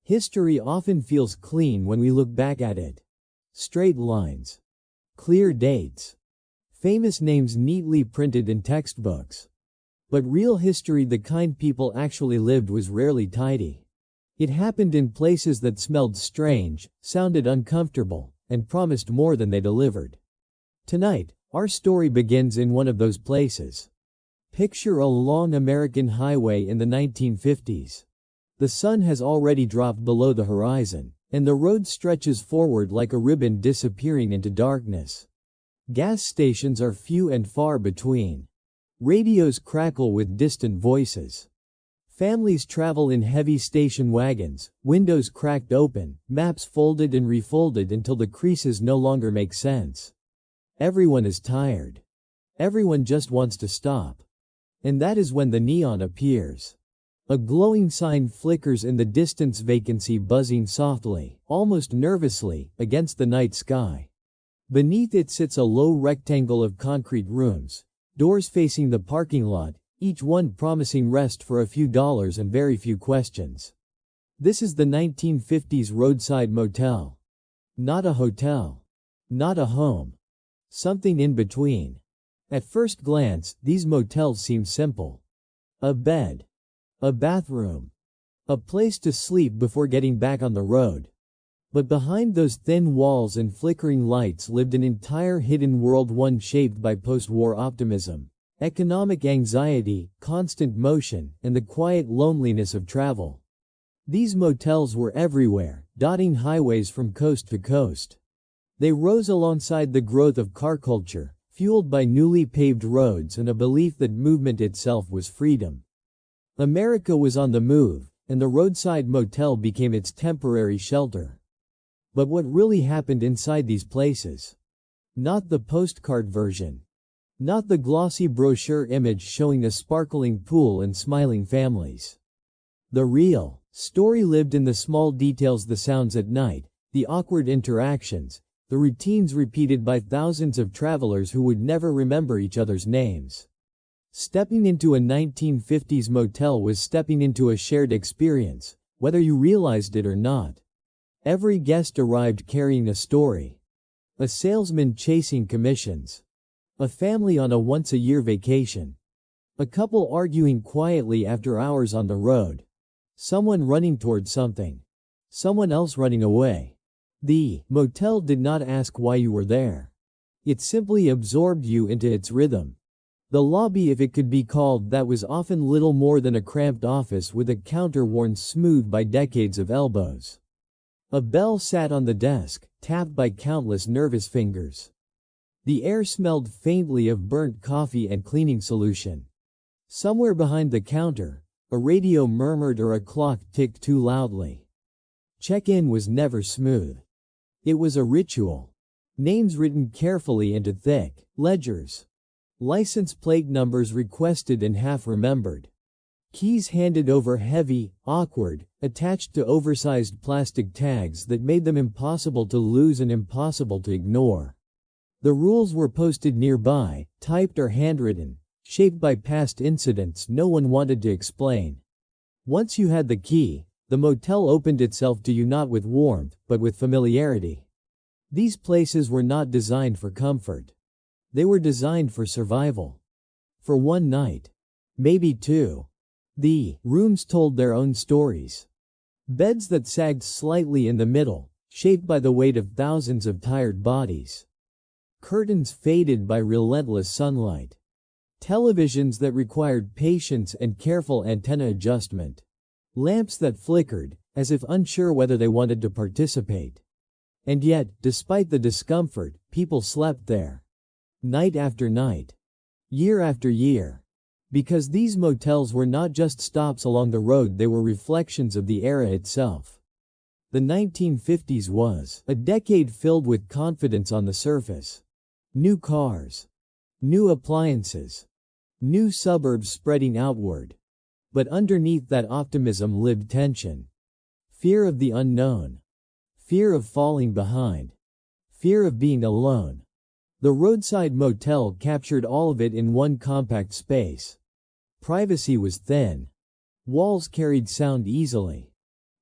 History often feels clean when we look back at it. Straight lines. Clear dates. Famous names neatly printed in textbooks. But real history, the kind people actually lived, was rarely tidy. It happened in places that smelled strange, sounded uncomfortable, and promised more than they delivered. Tonight, our story begins in one of those places. Picture a long American highway in the 1950s. The sun has already dropped below the horizon, and the road stretches forward like a ribbon disappearing into darkness. Gas stations are few and far between. Radios crackle with distant voices. Families travel in heavy station wagons, windows cracked open, maps folded and refolded until the creases no longer make sense. Everyone is tired. Everyone just wants to stop. And that is when the neon appears. A glowing sign flickers in the distance, vacancy buzzing softly, almost nervously, against the night sky. Beneath it sits a low rectangle of concrete rooms, doors facing the parking lot, each one promising rest for a few dollars and very few questions. This is the 1950s roadside motel. Not a hotel. Not a home. Something in between. At first glance, these motels seem simple. A bed. A bathroom. A place to sleep before getting back on the road. But behind those thin walls and flickering lights lived an entire hidden world, one shaped by post-war optimism, economic anxiety, constant motion, and the quiet loneliness of travel. These motels were everywhere, dotting highways from coast to coast. They rose alongside the growth of car culture, fueled by newly paved roads and a belief that movement itself was freedom. America was on the move, and the roadside motel became its temporary shelter. But what really happened inside these places? Not the postcard version. Not the glossy brochure image showing a sparkling pool and smiling families. The real story lived in the small details, the sounds at night, the awkward interactions, the routines repeated by thousands of travelers who would never remember each other's names. Stepping into a 1950s motel was stepping into a shared experience, whether you realized it or not. Every guest arrived carrying a story. A salesman chasing commissions. A family on a once-a-year vacation. A couple arguing quietly after hours on the road. Someone running toward something. Someone else running away. The motel did not ask why you were there. It simply absorbed you into its rhythm. The lobby, if it could be called that, was often little more than a cramped office with a counter worn smooth by decades of elbows. A bell sat on the desk, tapped by countless nervous fingers. The air smelled faintly of burnt coffee and cleaning solution. Somewhere behind the counter, a radio murmured or a clock ticked too loudly. Check-in was never smooth. It was a ritual. Names written carefully into thick ledgers. License plate numbers requested and half remembered. Keys handed over heavy, awkward, attached to oversized plastic tags that made them impossible to lose and impossible to ignore. The rules were posted nearby, typed or handwritten, shaped by past incidents no one wanted to explain. Once you had the key, the motel opened itself to you, not with warmth, but with familiarity. These places were not designed for comfort. They were designed for survival. For one night. Maybe two. The rooms told their own stories. Beds that sagged slightly in the middle, shaped by the weight of thousands of tired bodies. Curtains faded by relentless sunlight. Televisions that required patience and careful antenna adjustment. Lamps that flickered, as if unsure whether they wanted to participate. And yet, despite the discomfort, people slept there. Night after night. Year after year. Because these motels were not just stops along the road, they were reflections of the era itself. The 1950s was a decade filled with confidence on the surface. New cars. New appliances. New suburbs spreading outward. But underneath that optimism lived tension. Fear of the unknown. Fear of falling behind. Fear of being alone. The roadside motel captured all of it in one compact space. Privacy was thin. Walls carried sound easily.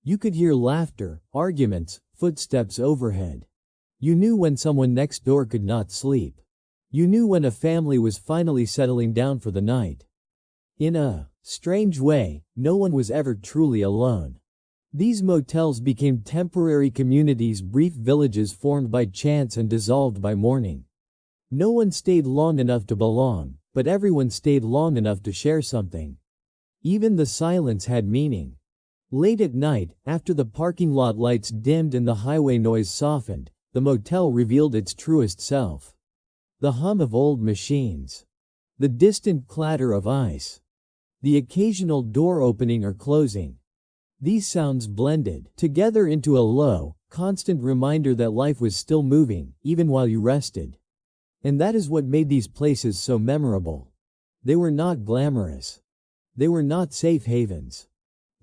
You could hear laughter, arguments, footsteps overhead. You knew when someone next door could not sleep. You knew when a family was finally settling down for the night. In a strange way, no one was ever truly alone. These motels became temporary communities, brief villages formed by chance and dissolved by morning. No one stayed long enough to belong, but everyone stayed long enough to share something. Even the silence had meaning. Late at night, after the parking lot lights dimmed and the highway noise softened, the motel revealed its truest self. The hum of old machines. The distant clatter of ice. The occasional door opening or closing. These sounds blended together into a low, constant reminder that life was still moving, even while you rested. And that is what made these places so memorable. They were not glamorous. They were not safe havens.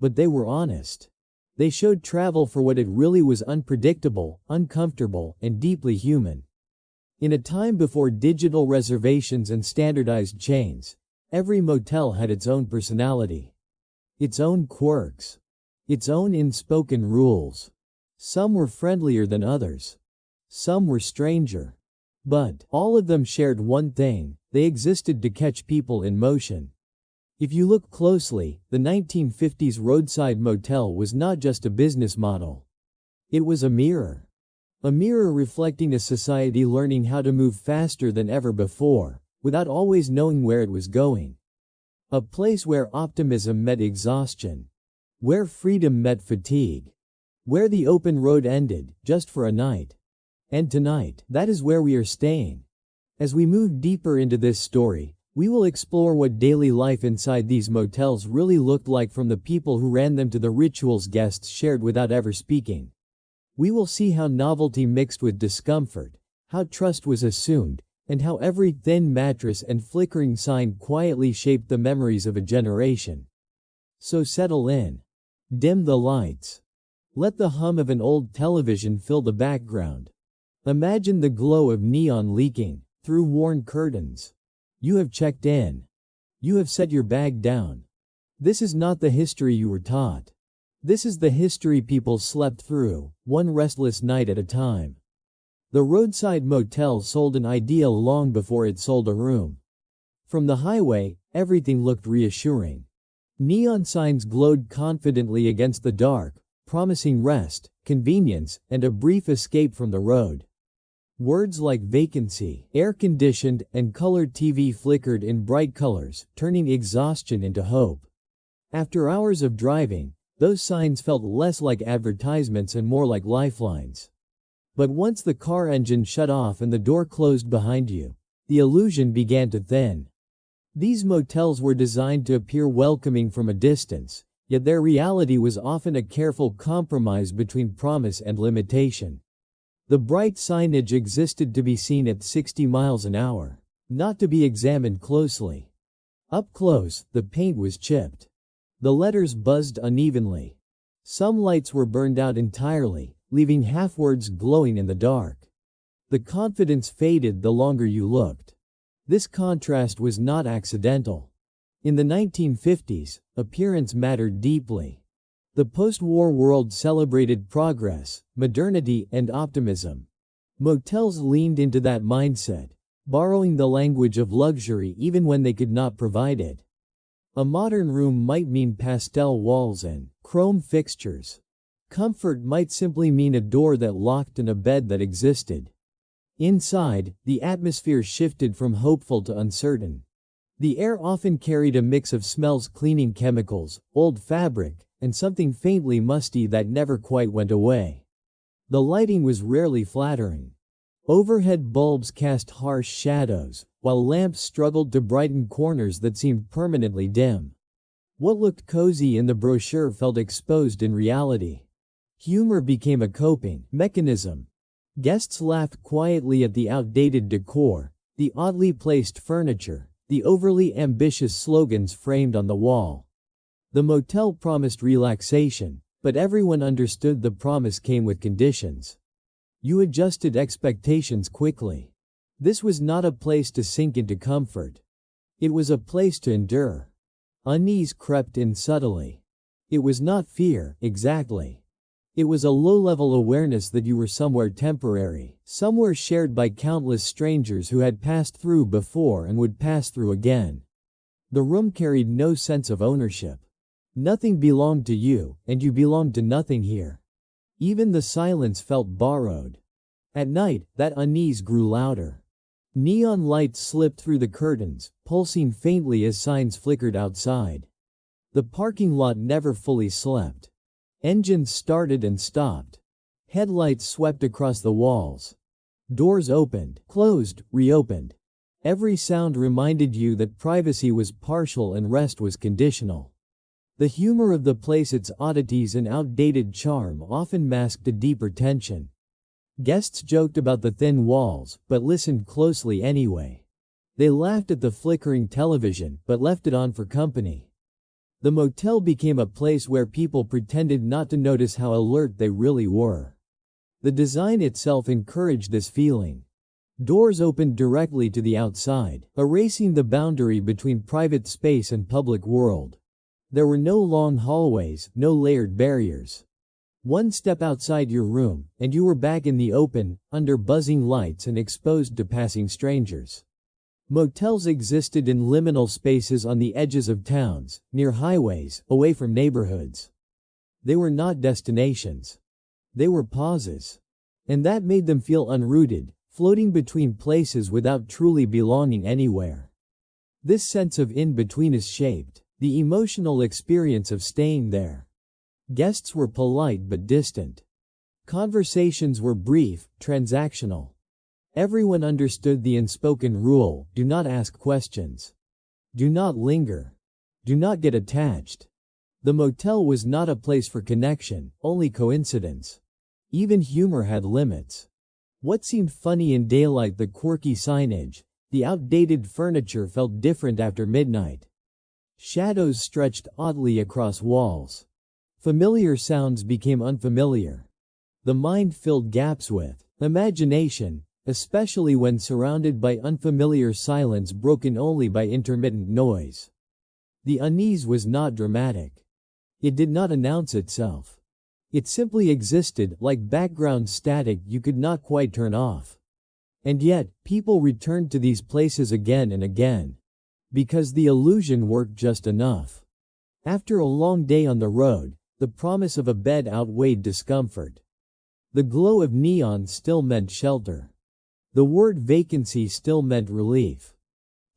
But they were honest. They showed travel for what it really was: unpredictable, uncomfortable, and deeply human. In a time before digital reservations and standardized chains, every motel had its own personality. Its own quirks. Its own unspoken rules. Some were friendlier than others. Some were stranger. But all of them shared one thing: they existed to catch people in motion. If you look closely, the 1950s roadside motel was not just a business model. It was a mirror. A mirror reflecting a society learning how to move faster than ever before, without always knowing where it was going. A place where optimism met exhaustion. Where freedom met fatigue. Where the open road ended, just for a night. And tonight, that is where we are staying. As we move deeper into this story, we will explore what daily life inside these motels really looked like, from the people who ran them to the rituals guests shared without ever speaking. We will see how novelty mixed with discomfort, how trust was assumed, and how every thin mattress and flickering sign quietly shaped the memories of a generation. So settle in. Dim the lights. Let the hum of an old television fill the background. Imagine the glow of neon leaking through worn curtains. You have checked in. You have set your bag down. This is not the history you were taught. This is the history people slept through, one restless night at a time. The roadside motel sold an idea long before it sold a room. From the highway, everything looked reassuring. Neon signs glowed confidently against the dark, promising rest, convenience, and a brief escape from the road. Words like vacancy, air-conditioned, and colored TV flickered in bright colors, turning exhaustion into hope. After hours of driving, those signs felt less like advertisements and more like lifelines. But once the car engine shut off and the door closed behind you, the illusion began to thin. These motels were designed to appear welcoming from a distance, yet their reality was often a careful compromise between promise and limitation. The bright signage existed to be seen at 60 miles an hour, not to be examined closely. Up close, the paint was chipped. The letters buzzed unevenly. Some lights were burned out entirely, leaving half words glowing in the dark. The confidence faded the longer you looked. This contrast was not accidental. In the 1950s, appearance mattered deeply. The post-war world celebrated progress, modernity, and optimism. Motels leaned into that mindset, borrowing the language of luxury even when they could not provide it. A modern room might mean pastel walls and chrome fixtures. Comfort might simply mean a door that locked and a bed that existed. Inside, the atmosphere shifted from hopeful to uncertain. The air often carried a mix of smells: cleaning chemicals, old fabric, and something faintly musty that never quite went away. The lighting was rarely flattering. Overhead bulbs cast harsh shadows, while lamps struggled to brighten corners that seemed permanently dim. What looked cozy in the brochure felt exposed in reality. Humor became a coping mechanism. Guests laughed quietly at the outdated decor, the oddly placed furniture, the overly ambitious slogans framed on the wall. The motel promised relaxation, but everyone understood the promise came with conditions. You adjusted expectations quickly. This was not a place to sink into comfort. It was a place to endure. Unease crept in subtly. It was not fear, exactly. It was a low-level awareness that you were somewhere temporary, somewhere shared by countless strangers who had passed through before and would pass through again. The room carried no sense of ownership. Nothing belonged to you, and you belonged to nothing here. Even the silence felt borrowed. At night, that unease grew louder. Neon lights slipped through the curtains, pulsing faintly as signs flickered outside. The parking lot never fully slept. Engines started and stopped. Headlights swept across the walls. Doors opened, closed, reopened. Every sound reminded you that privacy was partial and rest was conditional. The humor of the place, its oddities and outdated charm, often masked a deeper tension. Guests joked about the thin walls, but listened closely anyway. They laughed at the flickering television, but left it on for company. The motel became a place where people pretended not to notice how alert they really were. The design itself encouraged this feeling. Doors opened directly to the outside, erasing the boundary between private space and public world. There were no long hallways, no layered barriers. One step outside your room, and you were back in the open, under buzzing lights and exposed to passing strangers. Motels existed in liminal spaces on the edges of towns, near highways, away from neighborhoods. They were not destinations. They were pauses. And that made them feel unrooted, floating between places without truly belonging anywhere. This sense of in-betweenness shaped the emotional experience of staying there. Guests were polite but distant. Conversations were brief, transactional. Everyone understood the unspoken rule: do not ask questions. Do not linger. Do not get attached. The motel was not a place for connection, only coincidence. Even humor had limits. What seemed funny in daylight, the quirky signage, the outdated furniture, felt different after midnight. Shadows stretched oddly across walls. Familiar sounds became unfamiliar. The mind filled gaps with imagination, especially when surrounded by unfamiliar silence broken only by intermittent noise. The unease was not dramatic. It did not announce itself. It simply existed, like background static you could not quite turn off. And yet, people returned to these places again and again. Because the illusion worked just enough. After a long day on the road, the promise of a bed outweighed discomfort. The glow of neon still meant shelter. The word vacancy still meant relief.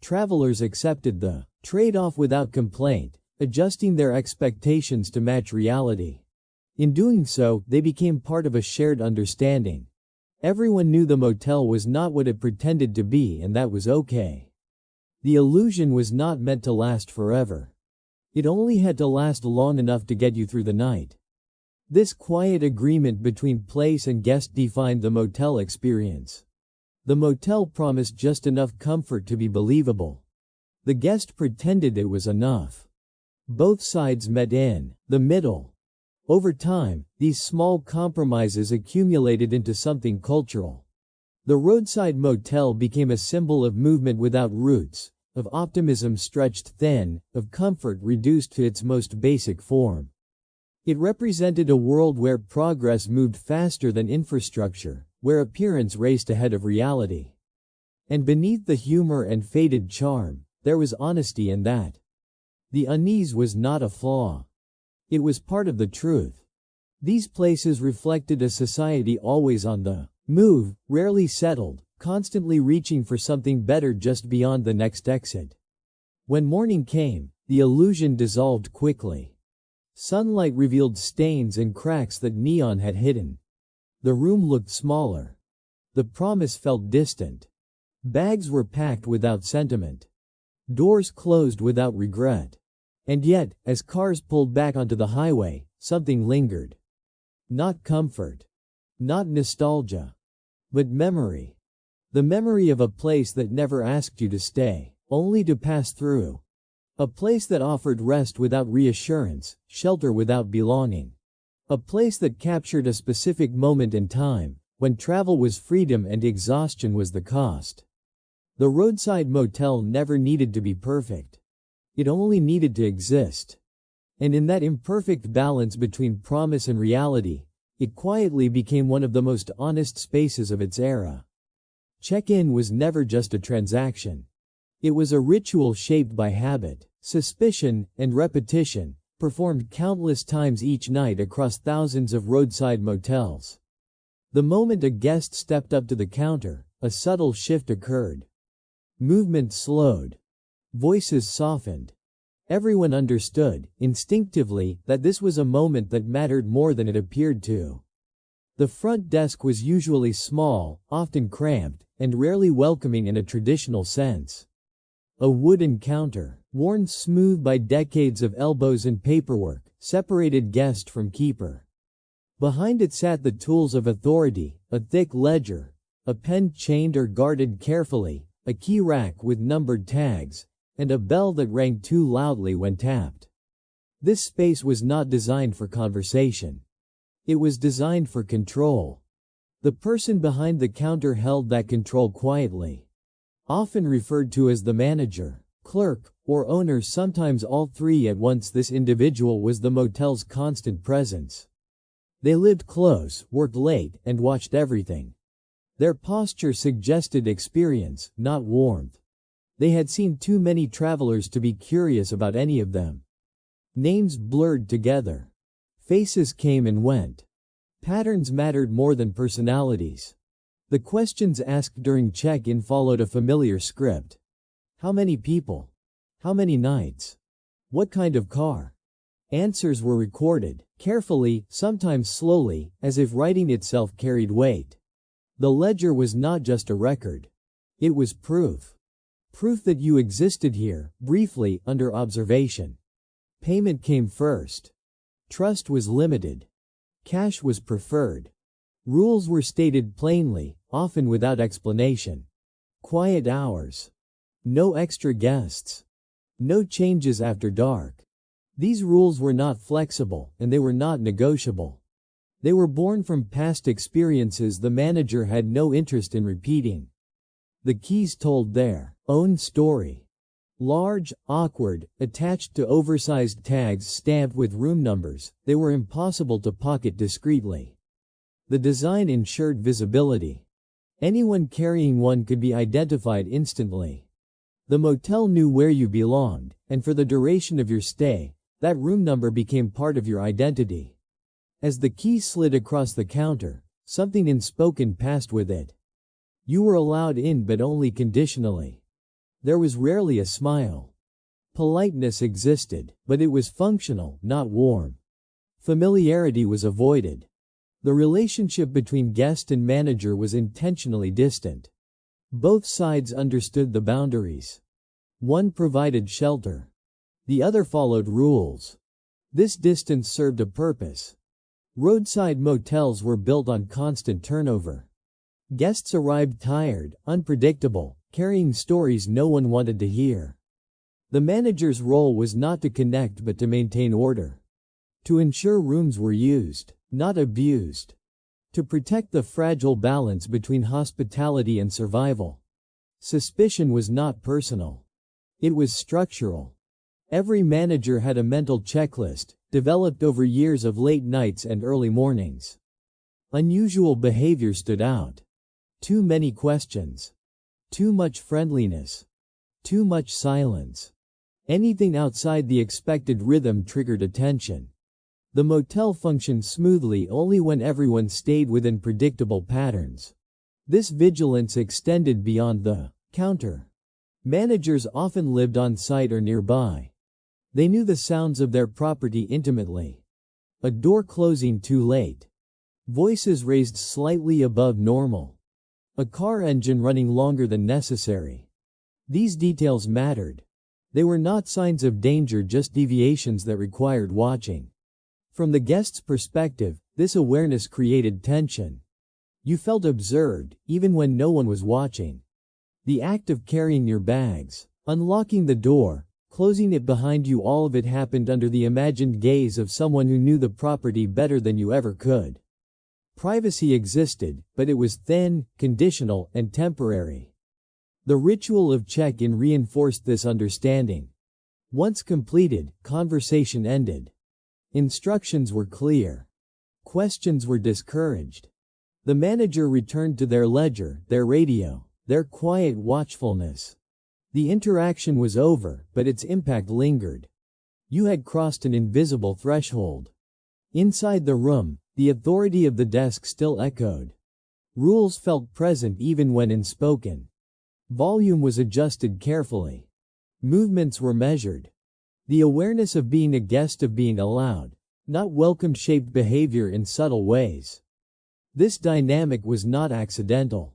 Travelers accepted the trade-off without complaint, adjusting their expectations to match reality. In doing so, they became part of a shared understanding. Everyone knew the motel was not what it pretended to be, and that was okay. The illusion was not meant to last forever. It only had to last long enough to get you through the night. This quiet agreement between place and guest defined the motel experience. The motel promised just enough comfort to be believable. The guest pretended it was enough. Both sides met in the middle. Over time, these small compromises accumulated into something cultural. The roadside motel became a symbol of movement without roots, of optimism stretched thin, of comfort reduced to its most basic form. It represented a world where progress moved faster than infrastructure, where appearance raced ahead of reality. And beneath the humor and faded charm, there was honesty in that. The unease was not a flaw. It was part of the truth. These places reflected a society always on the move, rarely settled, constantly reaching for something better just beyond the next exit. When morning came, the illusion dissolved quickly. Sunlight revealed stains and cracks that neon had hidden. The room looked smaller. The promise felt distant. Bags were packed without sentiment. Doors closed without regret. And yet, as cars pulled back onto the highway, something lingered. Not comfort. Not nostalgia. But memory. The memory of a place that never asked you to stay, only to pass through. A place that offered rest without reassurance, shelter without belonging. A place that captured a specific moment in time, when travel was freedom and exhaustion was the cost. The roadside motel never needed to be perfect. It only needed to exist. And in that imperfect balance between promise and reality, it quietly became one of the most honest spaces of its era. Check-in was never just a transaction. It was a ritual shaped by habit, suspicion, and repetition, performed countless times each night across thousands of roadside motels. The moment a guest stepped up to the counter, a subtle shift occurred. Movement slowed. Voices softened. Everyone understood, instinctively, that this was a moment that mattered more than it appeared to. The front desk was usually small, often cramped, and rarely welcoming in a traditional sense. A wooden counter, worn smooth by decades of elbows and paperwork, separated guest from keeper. Behind it sat the tools of authority, a thick ledger, a pen chained or guarded carefully, a key rack with numbered tags, and a bell that rang too loudly when tapped. This space was not designed for conversation. It was designed for control. The person behind the counter held that control quietly. Often referred to as the manager, clerk, or owner, sometimes all three at once, this individual was the motel's constant presence. They lived close, worked late, and watched everything. Their posture suggested experience, not warmth. They had seen too many travelers to be curious about any of them. Names blurred together. Faces came and went. Patterns mattered more than personalities. The questions asked during check-in followed a familiar script. How many people? How many nights? What kind of car? Answers were recorded, carefully, sometimes slowly, as if writing itself carried weight. The ledger was not just a record. It was proof. Proof that you existed here, briefly, under observation. Payment came first. Trust was limited. Cash was preferred. Rules were stated plainly, often without explanation. Quiet hours. No extra guests. No changes after dark. These rules were not flexible, and they were not negotiable. They were born from past experiences the manager had no interest in repeating. The keys told their own story. Large, awkward, attached to oversized tags stamped with room numbers, they were impossible to pocket discreetly. The design ensured visibility. Anyone carrying one could be identified instantly. The motel knew where you belonged, and for the duration of your stay, that room number became part of your identity. As the key slid across the counter, something unspoken passed with it. You were allowed in, but only conditionally. There was rarely a smile. Politeness existed, but it was functional, not warm. Familiarity was avoided. The relationship between guest and manager was intentionally distant. Both sides understood the boundaries. One provided shelter. The other followed rules. This distance served a purpose. Roadside motels were built on constant turnover. Guests arrived tired, unpredictable, carrying stories no one wanted to hear. The manager's role was not to connect but to maintain order. To ensure rooms were used, not abused. To protect the fragile balance between hospitality and survival. Suspicion was not personal. It was structural. Every manager had a mental checklist, developed over years of late nights and early mornings. Unusual behavior stood out. Too many questions. Too much friendliness. Too much silence. Anything outside the expected rhythm triggered attention. The motel functioned smoothly only when everyone stayed within predictable patterns. This vigilance extended beyond the counter. Managers often lived on site or nearby. They knew the sounds of their property intimately. A door closing too late. Voices raised slightly above normal. A car engine running longer than necessary. These details mattered. They were not signs of danger, just deviations that required watching. From the guest's perspective, this awareness created tension. You felt observed, even when no one was watching. The act of carrying your bags, unlocking the door, closing it behind you, all of it happened under the imagined gaze of someone who knew the property better than you ever could. Privacy existed, but it was thin, conditional, and temporary. The ritual of check-in reinforced this understanding. Once completed, conversation ended. Instructions were clear. Questions were discouraged. The manager returned to their ledger, their radio, their quiet watchfulness. The interaction was over, but its impact lingered. You had crossed an invisible threshold. Inside the room, the authority of the desk still echoed. Rules felt present even when unspoken. Volume was adjusted carefully. Movements were measured. The awareness of being a guest, of being allowed, not welcome, shaped behavior in subtle ways. This dynamic was not accidental.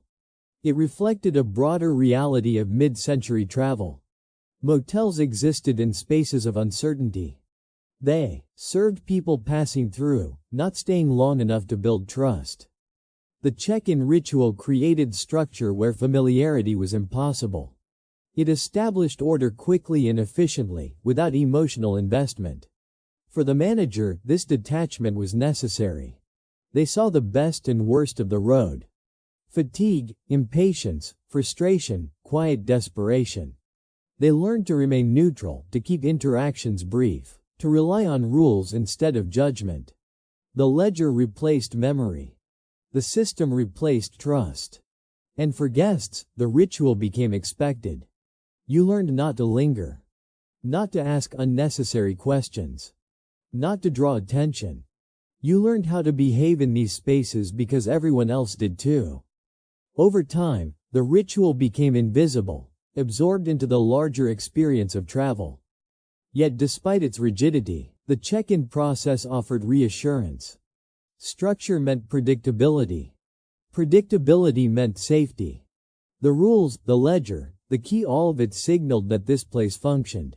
It reflected a broader reality of mid-century travel. Motels existed in spaces of uncertainty. They served people passing through, not staying long enough to build trust. The check-in ritual created structure where familiarity was impossible. It established order quickly and efficiently, without emotional investment. For the manager, this detachment was necessary. They saw the best and worst of the road. Fatigue, impatience, frustration, quiet desperation. They learned to remain neutral, to keep interactions brief, to rely on rules instead of judgment. The ledger replaced memory. The system replaced trust. And for guests, the ritual became expected. You learned not to linger. Not to ask unnecessary questions. Not to draw attention. You learned how to behave in these spaces because everyone else did too. Over time, the ritual became invisible, absorbed into the larger experience of travel. Yet despite its rigidity, the check-in process offered reassurance. Structure meant predictability. Predictability meant safety. The rules, the ledger, the key, all of it signaled that this place functioned.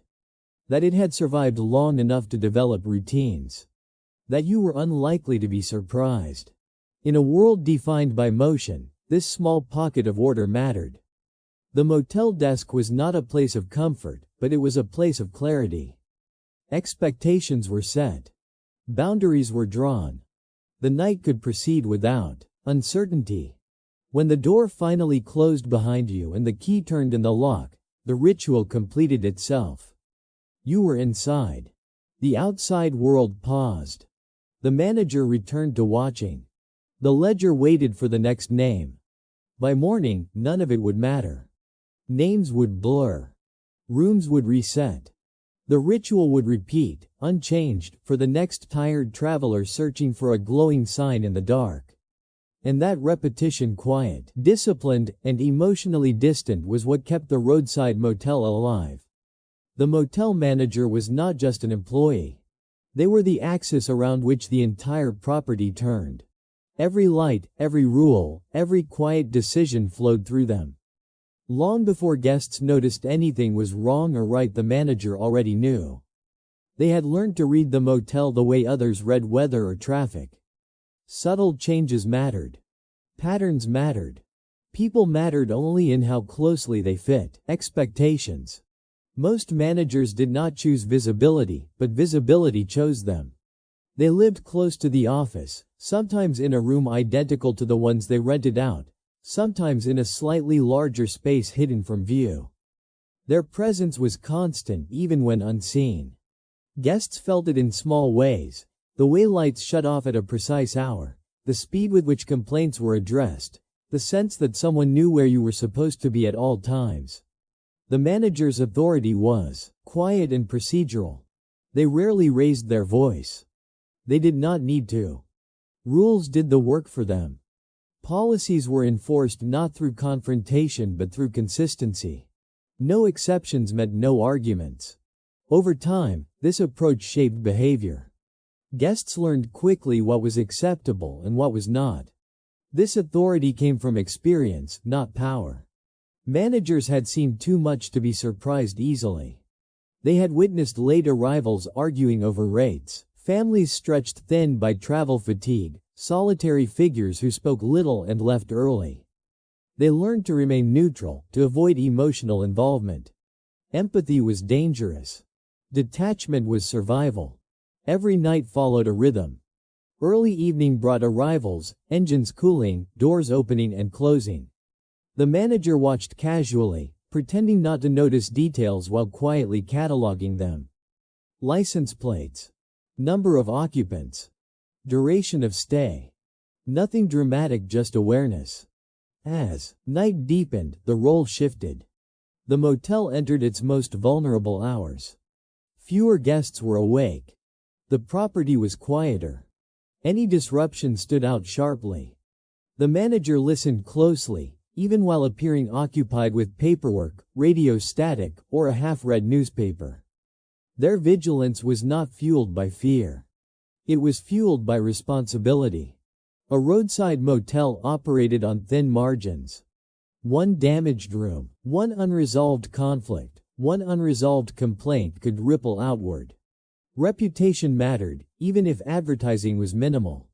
That it had survived long enough to develop routines. That you were unlikely to be surprised. In a world defined by motion, this small pocket of order mattered. The motel desk was not a place of comfort, but it was a place of clarity. Expectations were set. Boundaries were drawn. The night could proceed without uncertainty. When the door finally closed behind you and the key turned in the lock, the ritual completed itself. You were inside. The outside world paused. The manager returned to watching. The ledger waited for the next name. By morning, none of it would matter. Names would blur. Rooms would reset. The ritual would repeat, unchanged, for the next tired traveler searching for a glowing sign in the dark. And that repetition, quiet, disciplined, and emotionally distant, was what kept the roadside motel alive. The motel manager was not just an employee. They were the axis around which the entire property turned. Every light, every rule, every quiet decision flowed through them. Long before guests noticed anything was wrong or right, the manager already knew. They had learned to read the motel the way others read weather or traffic. Subtle changes mattered. Patterns mattered. People mattered only in how closely they fit expectations. Most managers did not choose visibility, but visibility chose them. They lived close to the office, sometimes in a room identical to the ones they rented out, sometimes in a slightly larger space hidden from view. Their presence was constant even when unseen. Guests felt it in small ways: the way lights shut off at a precise hour, the speed with which complaints were addressed, the sense that someone knew where you were supposed to be at all times. The manager's authority was quiet and procedural. They rarely raised their voice. They did not need to. Rules did the work for them. Policies were enforced not through confrontation but through consistency. No exceptions meant no arguments. Over time, this approach shaped behavior. Guests learned quickly what was acceptable and what was not. This authority came from experience, not power. Managers had seen too much to be surprised easily. They had witnessed late arrivals arguing over rates, families stretched thin by travel fatigue, solitary figures who spoke little and left early. They learned to remain neutral, to avoid emotional involvement. Empathy was dangerous. Detachment was survival. Every night followed a rhythm. Early evening brought arrivals, engines cooling, doors opening and closing. The manager watched casually, pretending not to notice details while quietly cataloging them. License plates. Number of occupants. Duration of stay. Nothing dramatic, just awareness. As night deepened, the role shifted. The motel entered its most vulnerable hours. Fewer guests were awake. The property was quieter. Any disruption stood out sharply. The manager listened closely, even while appearing occupied with paperwork, radio static, or a half-read newspaper. Their vigilance was not fueled by fear. It was fueled by responsibility. A roadside motel operated on thin margins. One damaged room, one unresolved conflict, one unresolved complaint could ripple outward. Reputation mattered, even if advertising was minimal.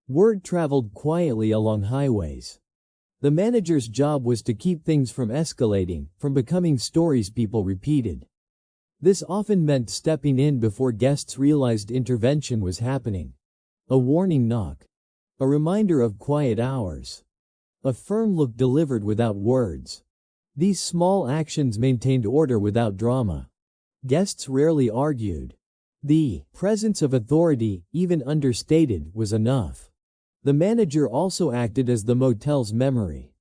Word traveled quietly along highways. The manager's job was to keep things from escalating, from becoming stories people repeated. This often meant stepping in before guests realized intervention was happening. A warning knock. A reminder of quiet hours. A firm look delivered without words. These small actions maintained order without drama. Guests rarely argued. The presence of authority, even understated, was enough. The manager also acted as the motel's memory.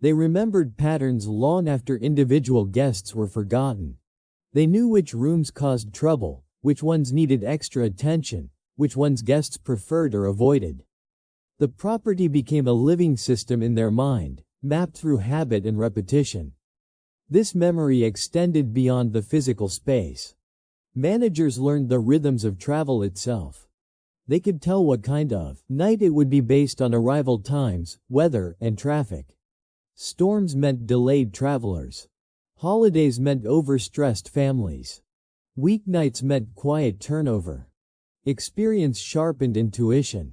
They remembered patterns long after individual guests were forgotten. They knew which rooms caused trouble, which ones needed extra attention, which ones guests preferred or avoided. The property became a living system in their mind, mapped through habit and repetition. This memory extended beyond the physical space. Managers learned the rhythms of travel itself. They could tell what kind of night it would be based on arrival times, weather, and traffic. Storms meant delayed travelers. Holidays meant overstressed families. Weeknights meant quiet turnover. Experience sharpened intuition.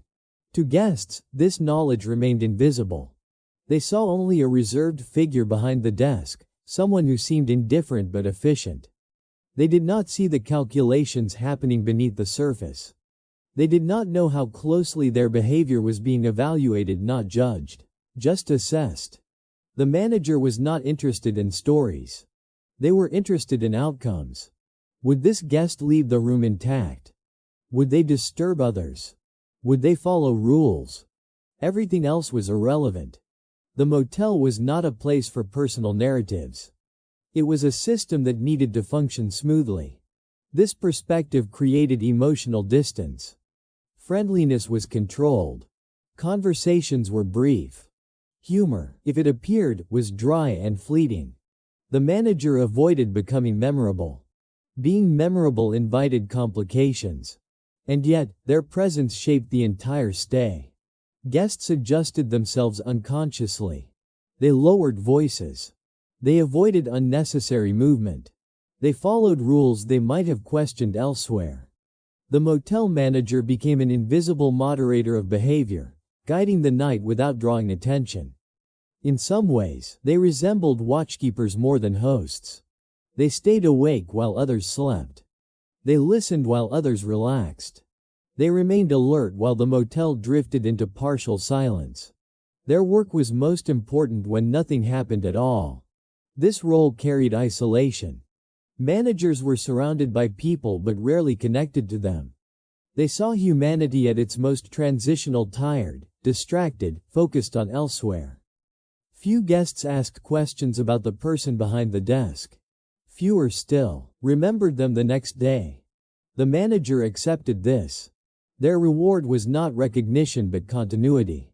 To guests, this knowledge remained invisible. They saw only a reserved figure behind the desk, someone who seemed indifferent but efficient. They did not see the calculations happening beneath the surface. They did not know how closely their behavior was being evaluated, not judged, just assessed. The manager was not interested in stories. They were interested in outcomes. Would this guest leave the room intact? Would they disturb others? Would they follow rules? Everything else was irrelevant. The motel was not a place for personal narratives. It was a system that needed to function smoothly. This perspective created emotional distance. Friendliness was controlled. Conversations were brief. Humor, if it appeared, was dry and fleeting. The manager avoided becoming memorable. Being memorable invited complications. And yet, their presence shaped the entire stay. Guests adjusted themselves unconsciously. They lowered voices. They avoided unnecessary movement. They followed rules they might have questioned elsewhere. The motel manager became an invisible moderator of behavior, guiding the night without drawing attention. In some ways, they resembled watchkeepers more than hosts. They stayed awake while others slept. They listened while others relaxed. They remained alert while the motel drifted into partial silence. Their work was most important when nothing happened at all. This role carried isolation. Managers were surrounded by people but rarely connected to them. They saw humanity at its most transitional, tired, distracted, focused on elsewhere. Few guests asked questions about the person behind the desk. Fewer still remembered them the next day. The manager accepted this. Their reward was not recognition but continuity.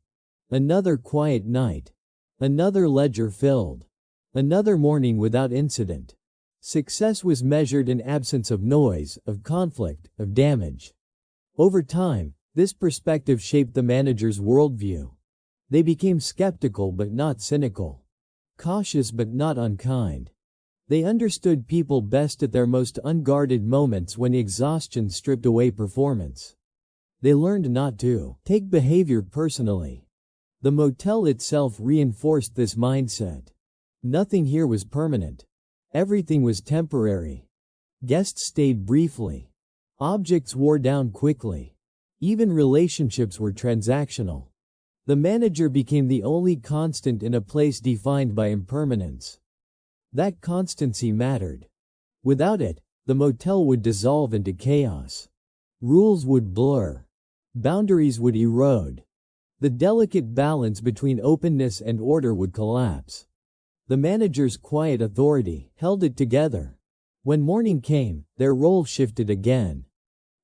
Another quiet night. Another ledger filled. Another morning without incident. Success was measured in absence of noise, of conflict, of damage. Over time, this perspective shaped the manager's worldview. They became skeptical but not cynical. Cautious but not unkind. They understood people best at their most unguarded moments when exhaustion stripped away performance. They learned not to take behavior personally. The motel itself reinforced this mindset. Nothing here was permanent. Everything was temporary. Guests stayed briefly. Objects wore down quickly. Even relationships were transactional. The manager became the only constant in a place defined by impermanence. That constancy mattered. Without it, the motel would dissolve into chaos. Rules would blur. Boundaries would erode. The delicate balance between openness and order would collapse. The manager's quiet authority held it together. When morning came, their role shifted again.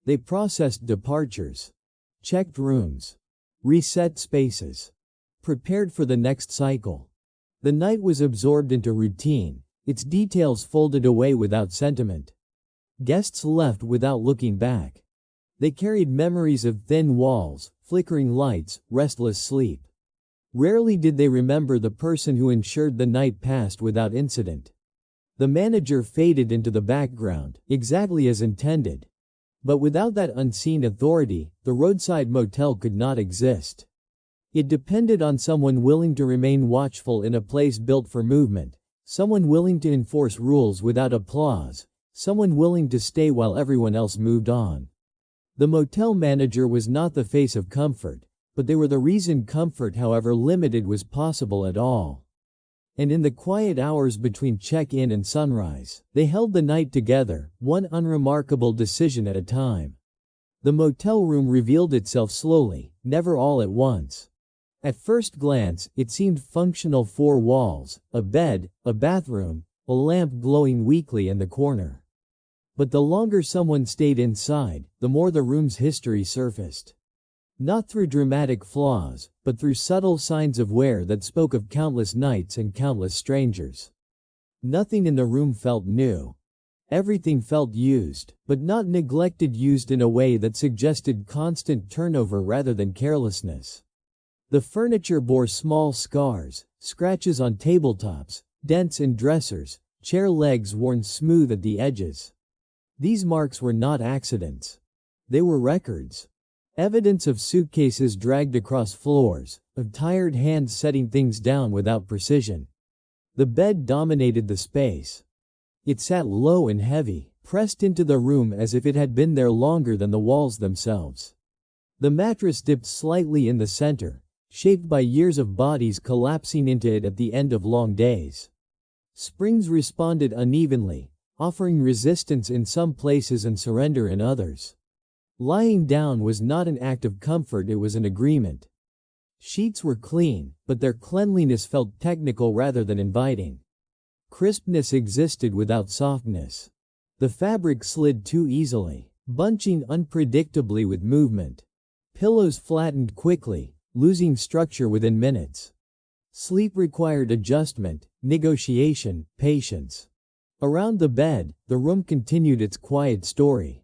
They processed departures, checked rooms, reset spaces, prepared for the next cycle. The night was absorbed into routine, its details folded away without sentiment. Guests left without looking back. They carried memories of thin walls, flickering lights, restless sleep. Rarely did they remember the person who ensured the night passed without incident. The manager faded into the background, exactly as intended. But without that unseen authority, the roadside motel could not exist. It depended on someone willing to remain watchful in a place built for movement, someone willing to enforce rules without applause, someone willing to stay while everyone else moved on. The motel manager was not the face of comfort, but they were the reason comfort, however limited, was possible at all. And in the quiet hours between check-in and sunrise, they held the night together, one unremarkable decision at a time. The motel room revealed itself slowly, never all at once. At first glance, it seemed functional: 4 walls, a bed, a bathroom, a lamp glowing weakly in the corner. But the longer someone stayed inside, the more the room's history surfaced. Not through dramatic flaws, but through subtle signs of wear that spoke of countless nights and countless strangers. Nothing in the room felt new. Everything felt used, but not neglected, used in a way that suggested constant turnover rather than carelessness. The furniture bore small scars, scratches on tabletops, dents in dressers, chair legs worn smooth at the edges. These marks were not accidents. They were records. Evidence of suitcases dragged across floors, of tired hands setting things down without precision. The bed dominated the space. It sat low and heavy, pressed into the room as if it had been there longer than the walls themselves. The mattress dipped slightly in the center, shaped by years of bodies collapsing into it at the end of long days. Springs responded unevenly, offering resistance in some places and surrender in others. Lying down was not an act of comfort, it was an agreement. Sheets were clean, but their cleanliness felt technical rather than inviting. Crispness existed without softness. The fabric slid too easily, bunching unpredictably with movement. Pillows flattened quickly, losing structure within minutes. Sleep required adjustment, negotiation, patience. Around the bed, the room continued its quiet story.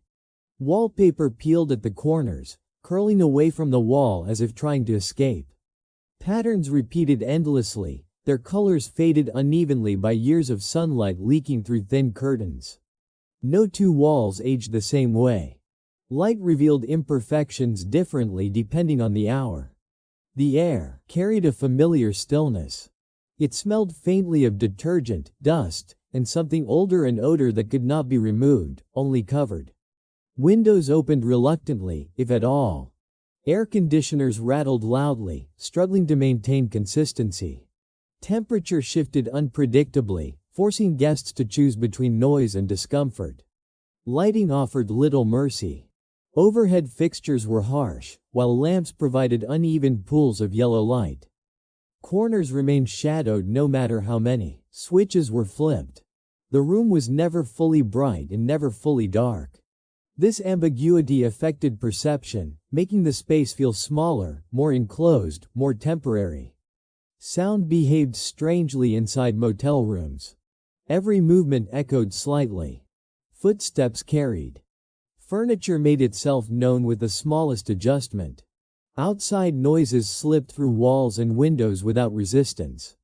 Wallpaper peeled at the corners, curling away from the wall as if trying to escape. Patterns repeated endlessly, their colors faded unevenly by years of sunlight leaking through thin curtains. No 2 walls aged the same way. Light revealed imperfections differently depending on the hour. The air carried a familiar stillness. It smelled faintly of detergent, dust, and something older, an odor that could not be removed, only covered. Windows opened reluctantly, if at all. Air conditioners rattled loudly, struggling to maintain consistency. Temperature shifted unpredictably, forcing guests to choose between noise and discomfort. Lighting offered little mercy. Overhead fixtures were harsh, while lamps provided uneven pools of yellow light. Corners remained shadowed no matter how many switches were flipped. The room was never fully bright and never fully dark. This ambiguity affected perception, making the space feel smaller, more enclosed, more temporary. Sound behaved strangely inside motel rooms. Every movement echoed slightly. Footsteps carried. Furniture made itself known with the smallest adjustment. Outside noises slipped through walls and windows without resistance.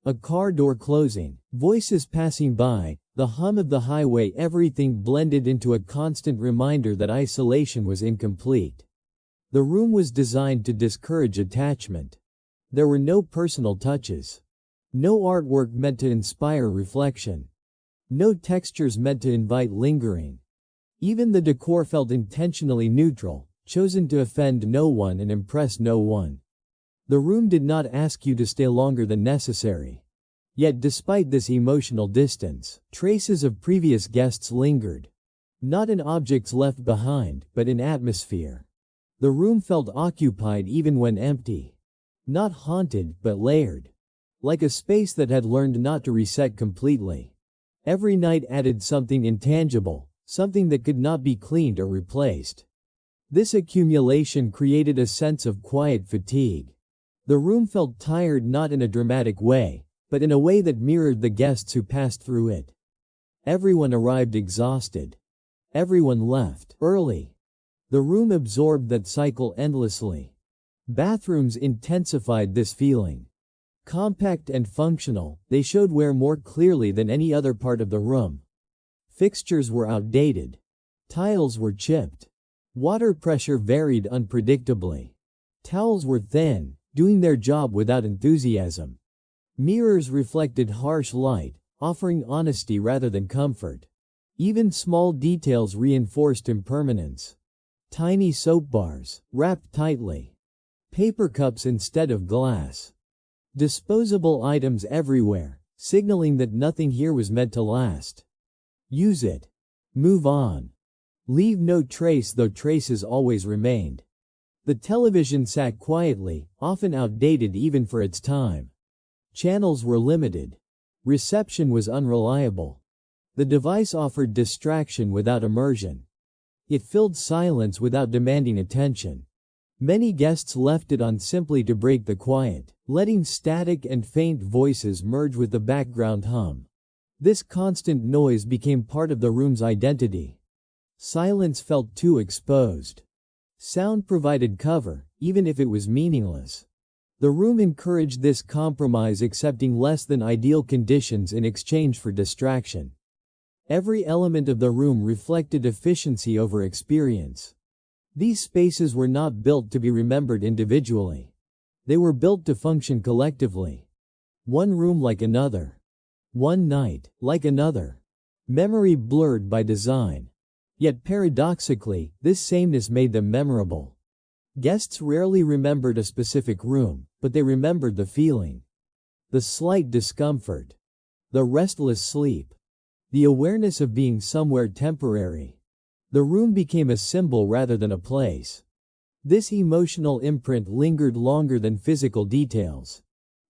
A car door closing, voices passing by, the hum of the highway, everything blended into a constant reminder that isolation was incomplete. The room was designed to discourage attachment. There were no personal touches. No artwork meant to inspire reflection. No textures meant to invite lingering. Even the decor felt intentionally neutral, chosen to offend no one and impress no one. The room did not ask you to stay longer than necessary. Yet despite this emotional distance, traces of previous guests lingered. Not in objects left behind, but in atmosphere. The room felt occupied even when empty. Not haunted, but layered. Like a space that had learned not to reset completely. Every night added something intangible, something that could not be cleaned or replaced. This accumulation created a sense of quiet fatigue. The room felt tired not in a dramatic way, but in a way that mirrored the guests who passed through it. Everyone arrived exhausted. Everyone left early. The room absorbed that cycle endlessly. Bathrooms intensified this feeling. Compact and functional, they showed wear more clearly than any other part of the room. Fixtures were outdated. Tiles were chipped. Water pressure varied unpredictably. Towels were thin, doing their job without enthusiasm. Mirrors reflected harsh light, offering honesty rather than comfort. Even small details reinforced impermanence. Tiny soap bars, wrapped tightly. Paper cups instead of glass. Disposable items everywhere, signaling that nothing here was meant to last. Use it. Move on. Leave no trace, though traces always remained. The television sat quietly, often outdated even for its time. Channels were limited. Reception was unreliable. The device offered distraction without immersion. It filled silence without demanding attention. Many guests left it on simply to break the quiet, letting static and faint voices merge with the background hum. This constant noise became part of the room's identity. Silence felt too exposed. Sound provided cover, even if it was meaningless. The room encouraged this compromise, accepting less than ideal conditions in exchange for distraction. Every element of the room reflected efficiency over experience. These spaces were not built to be remembered individually. They were built to function collectively. One room like another. One night, like another. Memory blurred by design. Yet paradoxically, this sameness made them memorable. Guests rarely remembered a specific room, but they remembered the feeling. The slight discomfort. The restless sleep. The awareness of being somewhere temporary. The room became a symbol rather than a place. This emotional imprint lingered longer than physical details.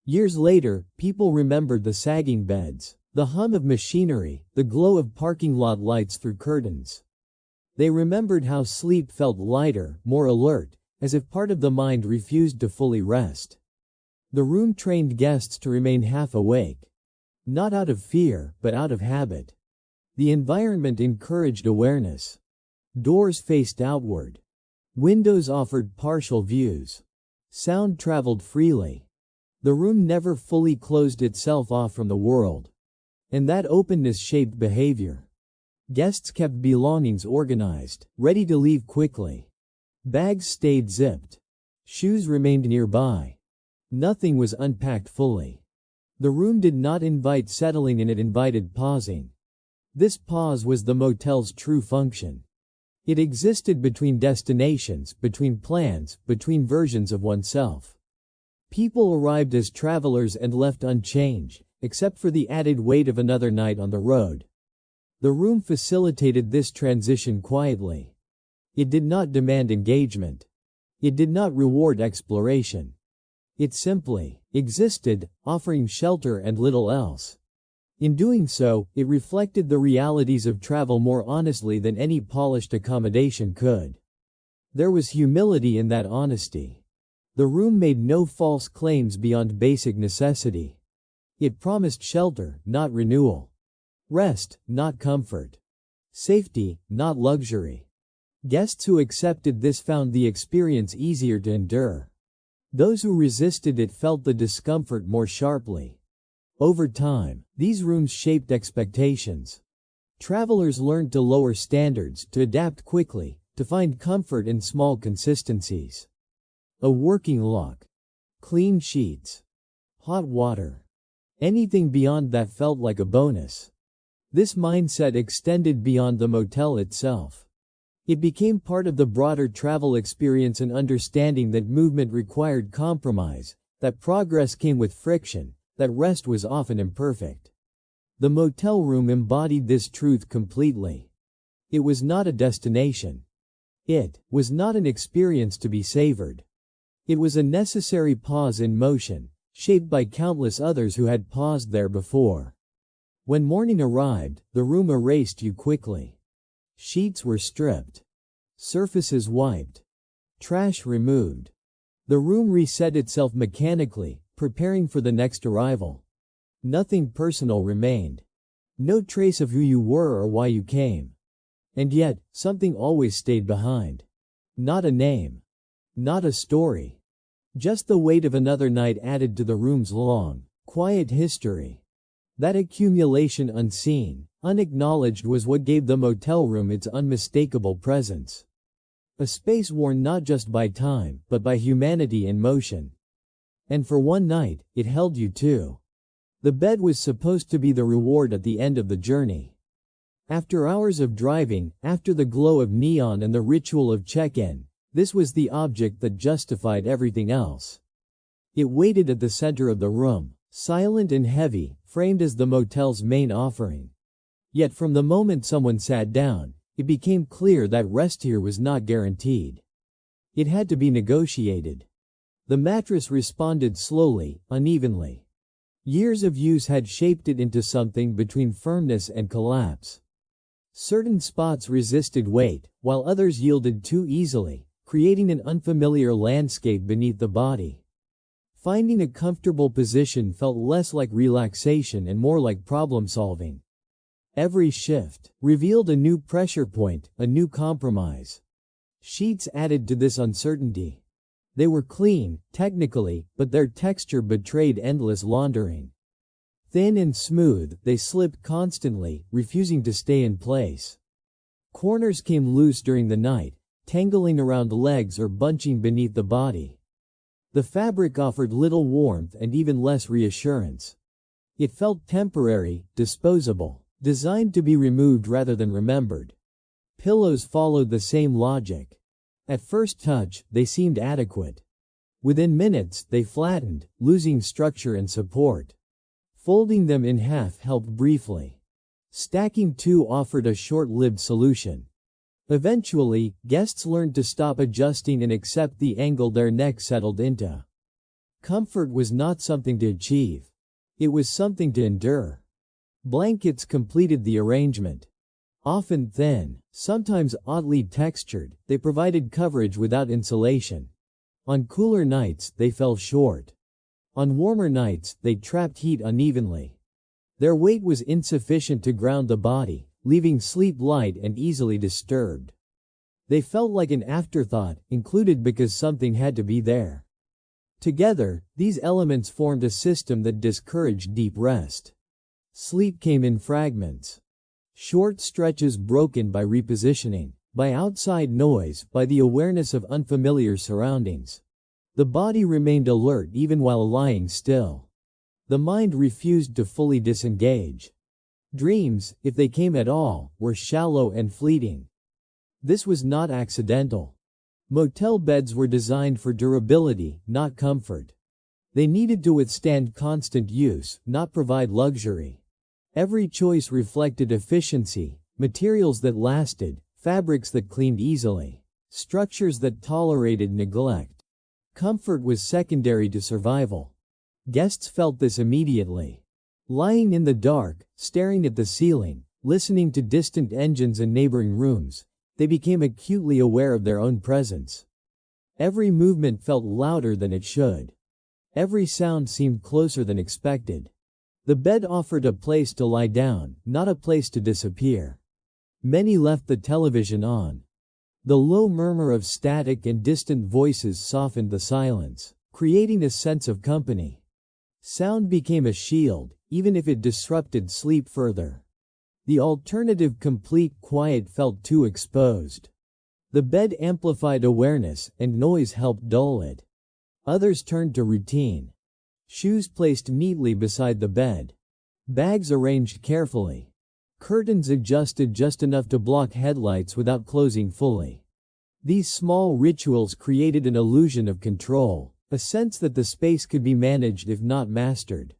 Years later, people remembered the sagging beds, the hum of machinery, the glow of parking lot lights through curtains. They remembered how sleep felt lighter, more alert, as if part of the mind refused to fully rest. The room trained guests to remain half awake. Not out of fear, but out of habit. The environment encouraged awareness. Doors faced outward. Windows offered partial views. Sound traveled freely. The room never fully closed itself off from the world. And that openness shaped behavior. Guests kept belongings organized, ready to leave quickly. Bags stayed zipped. Shoes remained nearby. Nothing was unpacked fully. The room did not invite settling in, it invited pausing. This pause was the motel's true function. It existed between destinations, between plans, between versions of oneself. People arrived as travelers and left unchanged, except for the added weight of another night on the road. The room facilitated this transition quietly. It did not demand engagement. It did not reward exploration. It simply existed, offering shelter and little else. In doing so, it reflected the realities of travel more honestly than any polished accommodation could. There was humility in that honesty. The room made no false claims beyond basic necessity. It promised shelter, not renewal. Rest, not comfort. Safety, not luxury. Guests who accepted this found the experience easier to endure. Those who resisted it felt the discomfort more sharply. Over time, these rooms shaped expectations. Travelers learned to lower standards, to adapt quickly, to find comfort in small consistencies. A working lock. Clean sheets. Hot water. Anything beyond that felt like a bonus. This mindset extended beyond the motel itself. It became part of the broader travel experience, an understanding that movement required compromise, that progress came with friction, that rest was often imperfect. The motel room embodied this truth completely. It was not a destination. It was not an experience to be savored. It was a necessary pause in motion, shaped by countless others who had paused there before. When morning arrived, the room erased you quickly. Sheets were stripped. Surfaces wiped. Trash removed. The room reset itself mechanically, preparing for the next arrival. Nothing personal remained. No trace of who you were or why you came. And yet, something always stayed behind. Not a name. Not a story. Just the weight of another night added to the room's long, quiet history. That accumulation unseen, unacknowledged was what gave the motel room its unmistakable presence. A space worn not just by time, but by humanity in motion. And for one night, it held you too. The bed was supposed to be the reward at the end of the journey. After hours of driving, after the glow of neon and the ritual of check-in, this was the object that justified everything else. It waited at the center of the room, silent and heavy, framed as the motel's main offering. Yet from the moment someone sat down, it became clear that rest here was not guaranteed. It had to be negotiated. The mattress responded slowly, unevenly. Years of use had shaped it into something between firmness and collapse. Certain spots resisted weight, while others yielded too easily, creating an unfamiliar landscape beneath the body. Finding a comfortable position felt less like relaxation and more like problem-solving. Every shift revealed a new pressure point, a new compromise. Sheets added to this uncertainty. They were clean, technically, but their texture betrayed endless laundering. Thin and smooth, they slipped constantly, refusing to stay in place. Corners came loose during the night, tangling around legs or bunching beneath the body. The fabric offered little warmth and even less reassurance. It felt temporary, disposable, designed to be removed rather than remembered. Pillows followed the same logic. At first touch, they seemed adequate. Within minutes, they flattened, losing structure and support. Folding them in half helped briefly. Stacking two offered a short-lived solution. Eventually, guests learned to stop adjusting and accept the angle their neck settled into. Comfort was not something to achieve. It was something to endure. Blankets completed the arrangement. Often thin, sometimes oddly textured, they provided coverage without insulation. On cooler nights, they fell short. On warmer nights, they trapped heat unevenly. Their weight was insufficient to ground the body, leaving sleep light and easily disturbed. They felt like an afterthought, included because something had to be there. Together, these elements formed a system that discouraged deep rest. Sleep came in fragments. Short stretches broken by repositioning, by outside noise, by the awareness of unfamiliar surroundings. The body remained alert even while lying still. The mind refused to fully disengage. Dreams, if they came at all, were shallow and fleeting. This was not accidental. Motel beds were designed for durability, not comfort. They needed to withstand constant use, not provide luxury. Every choice reflected efficiency, materials that lasted, fabrics that cleaned easily, structures that tolerated neglect. Comfort was secondary to survival. Guests felt this immediately. Lying in the dark, staring at the ceiling, listening to distant engines in neighboring rooms, they became acutely aware of their own presence. Every movement felt louder than it should. Every sound seemed closer than expected. The bed offered a place to lie down, not a place to disappear. Many left the television on. The low murmur of static and distant voices softened the silence, creating a sense of company. Sound became a shield, even if it disrupted sleep further. The alternative, complete quiet, felt too exposed. The bed amplified awareness, and noise helped dull it. Others turned to routine. Shoes placed neatly beside the bed. Bags arranged carefully. Curtains adjusted just enough to block headlights without closing fully. These small rituals created an illusion of control, a sense that the space could be managed if not mastered.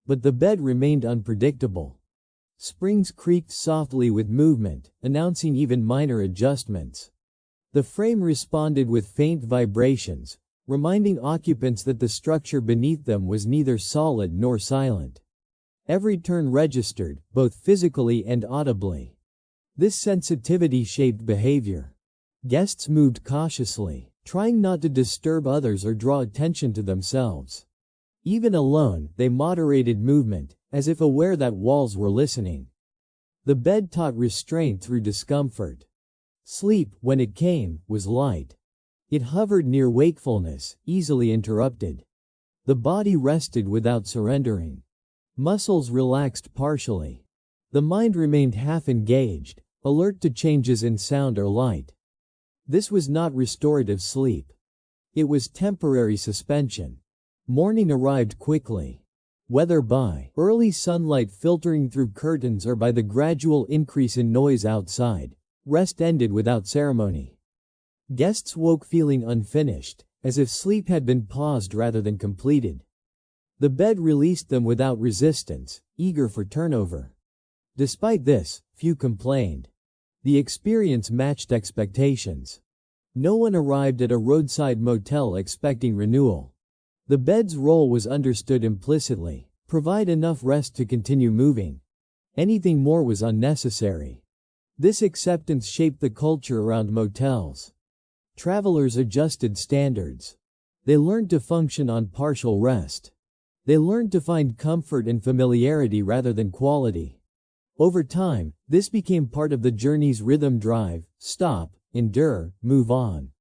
But the bed remained unpredictable. Springs creaked softly with movement, announcing even minor adjustments. The frame responded with faint vibrations, reminding occupants that the structure beneath them was neither solid nor silent. Every turn registered, both physically and audibly. This sensitivity shaped behavior. Guests moved cautiously, trying not to disturb others or draw attention to themselves. Even alone, they moderated movement, as if aware that walls were listening. The bed taught restraint through discomfort. Sleep, when it came, was light. It hovered near wakefulness, easily interrupted. The body rested without surrendering. Muscles relaxed partially. The mind remained half-engaged, alert to changes in sound or light. This was not restorative sleep. It was temporary suspension. Morning arrived quickly. Whether by early sunlight filtering through curtains or by the gradual increase in noise outside, rest ended without ceremony. Guests woke feeling unfinished, as if sleep had been paused rather than completed. The bed released them without resistance, eager for turnover. Despite this, few complained. The experience matched expectations. No one arrived at a roadside motel expecting renewal. The bed's role was understood implicitly: provide enough rest to continue moving. Anything more was unnecessary. This acceptance shaped the culture around motels. Travelers adjusted standards. They learned to function on partial rest. They learned to find comfort in familiarity rather than quality. Over time, this became part of the journey's rhythm: drive, stop, endure, move on.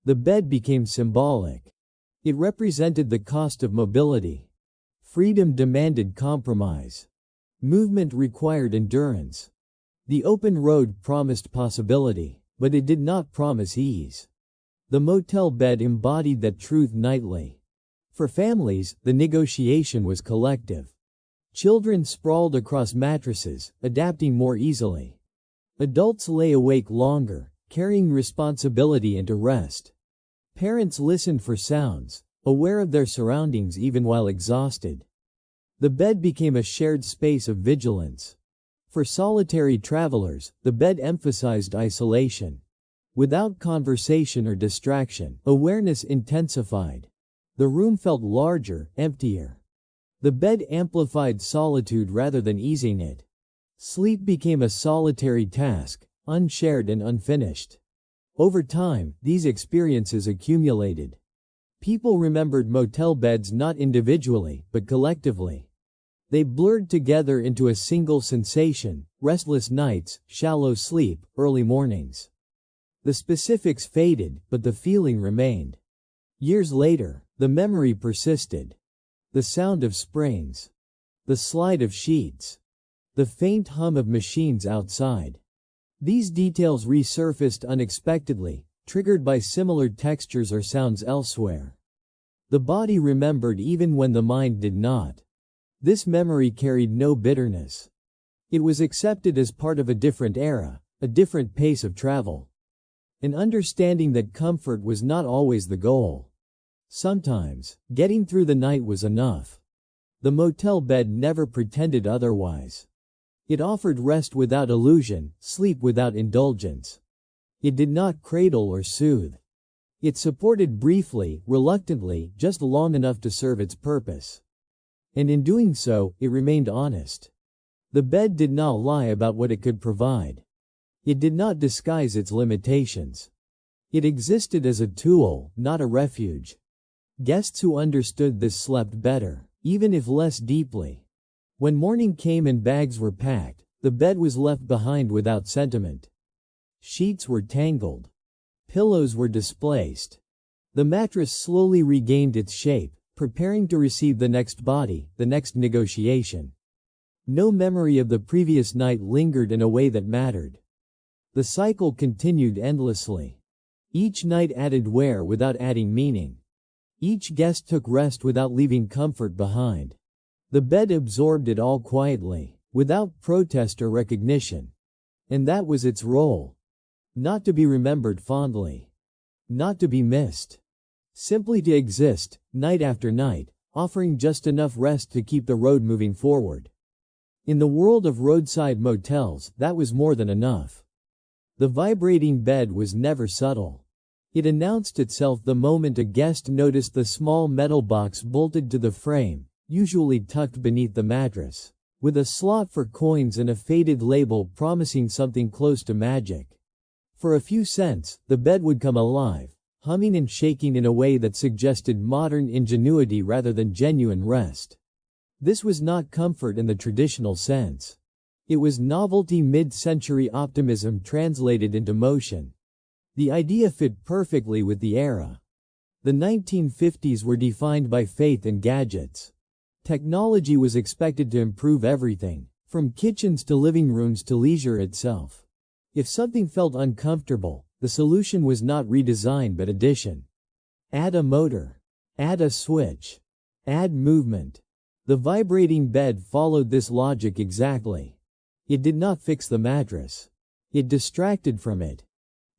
The bed became symbolic. It represented the cost of mobility. Freedom demanded compromise. Movement required endurance. The open road promised possibility, but it did not promise ease. The motel bed embodied that truth nightly. For families, the negotiation was collective. Children sprawled across mattresses, adapting more easily. Adults lay awake longer, carrying responsibility into rest. Parents listened for sounds, aware of their surroundings even while exhausted. The bed became a shared space of vigilance. For solitary travelers, the bed emphasized isolation. Without conversation or distraction, awareness intensified. The room felt larger, emptier. The bed amplified solitude rather than easing it. Sleep became a solitary task, unshared and unfinished. Over time, these experiences accumulated. People remembered motel beds not individually, but collectively. They blurred together into a single sensation: restless nights, shallow sleep, early mornings. The specifics faded, but the feeling remained. Years later, the memory persisted. The sound of springs. The slide of sheets. The faint hum of machines outside. These details resurfaced unexpectedly, triggered by similar textures or sounds elsewhere. The body remembered even when the mind did not. This memory carried no bitterness. It was accepted as part of a different era, a different pace of travel. An understanding that comfort was not always the goal. Sometimes, getting through the night was enough. The motel bed never pretended otherwise. It offered rest without illusion, sleep without indulgence. It did not cradle or soothe. It supported briefly, reluctantly, just long enough to serve its purpose. And in doing so, it remained honest. The bed did not lie about what it could provide. It did not disguise its limitations. It existed as a tool, not a refuge. Guests who understood this slept better, even if less deeply. When morning came and bags were packed, the bed was left behind without sentiment. Sheets were tangled. Pillows were displaced. The mattress slowly regained its shape, preparing to receive the next body, the next negotiation. No memory of the previous night lingered in a way that mattered. The cycle continued endlessly. Each night added wear without adding meaning. Each guest took rest without leaving comfort behind. The bed absorbed it all quietly, without protest or recognition. And that was its role. Not to be remembered fondly. Not to be missed. Simply to exist, night after night, offering just enough rest to keep the road moving forward. In the world of roadside motels, that was more than enough. The vibrating bed was never subtle. It announced itself the moment a guest noticed the small metal box bolted to the frame, usually tucked beneath the mattress, with a slot for coins and a faded label promising something close to magic. For a few cents, the bed would come alive, humming and shaking in a way that suggested modern ingenuity rather than genuine rest. This was not comfort in the traditional sense. It was novelty mid-century optimism translated into motion. The idea fit perfectly with the era. The 1950s were defined by faith in gadgets. Technology was expected to improve everything, from kitchens to living rooms to leisure itself. If something felt uncomfortable, the solution was not redesign but addition. Add a motor. Add a switch. Add movement. The vibrating bed followed this logic exactly. It did not fix the mattress. It distracted from it.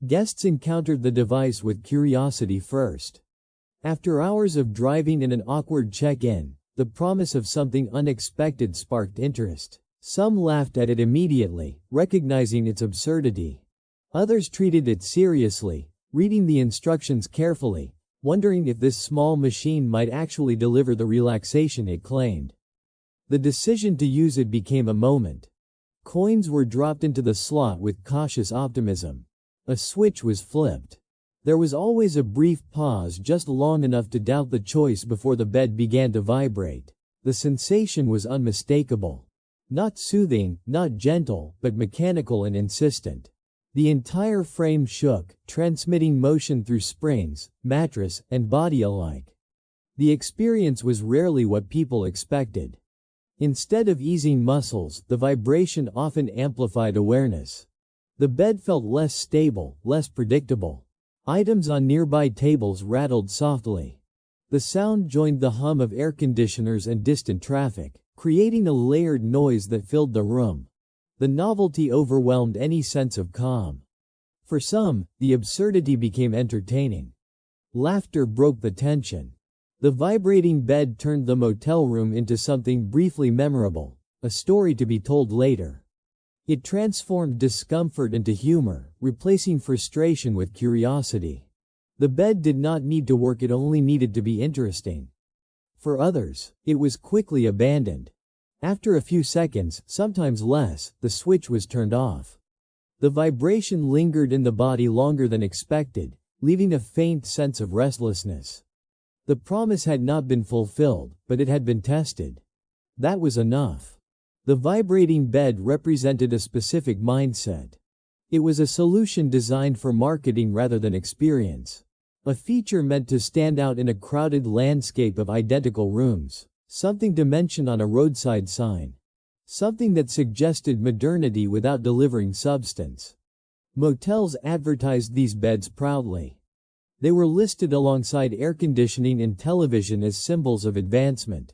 Guests encountered the device with curiosity first. After hours of driving and an awkward check-in, the promise of something unexpected sparked interest. Some laughed at it immediately, recognizing its absurdity. Others treated it seriously, reading the instructions carefully, wondering if this small machine might actually deliver the relaxation it claimed. The decision to use it became a moment. Coins were dropped into the slot with cautious optimism. A switch was flipped. There was always a brief pause, just long enough to doubt the choice before the bed began to vibrate. The sensation was unmistakable. Not soothing, not gentle, but mechanical and insistent. The entire frame shook, transmitting motion through springs, mattress, and body alike. The experience was rarely what people expected. Instead of easing muscles, the vibration often amplified awareness. The bed felt less stable, less predictable. Items on nearby tables rattled softly. The sound joined the hum of air conditioners and distant traffic, creating a layered noise that filled the room. The novelty overwhelmed any sense of calm. For some, the absurdity became entertaining. Laughter broke the tension. The vibrating bed turned the motel room into something briefly memorable, a story to be told later. It transformed discomfort into humor, replacing frustration with curiosity. The bed did not need to work, it only needed to be interesting. For others, it was quickly abandoned. After a few seconds, sometimes less, the switch was turned off. The vibration lingered in the body longer than expected, leaving a faint sense of restlessness. The promise had not been fulfilled, but it had been tested. That was enough. The vibrating bed represented a specific mindset. It was a solution designed for marketing rather than experience. A feature meant to stand out in a crowded landscape of identical rooms. Something to mention on a roadside sign. Something that suggested modernity without delivering substance. Motels advertised these beds proudly. They were listed alongside air conditioning and television as symbols of advancement.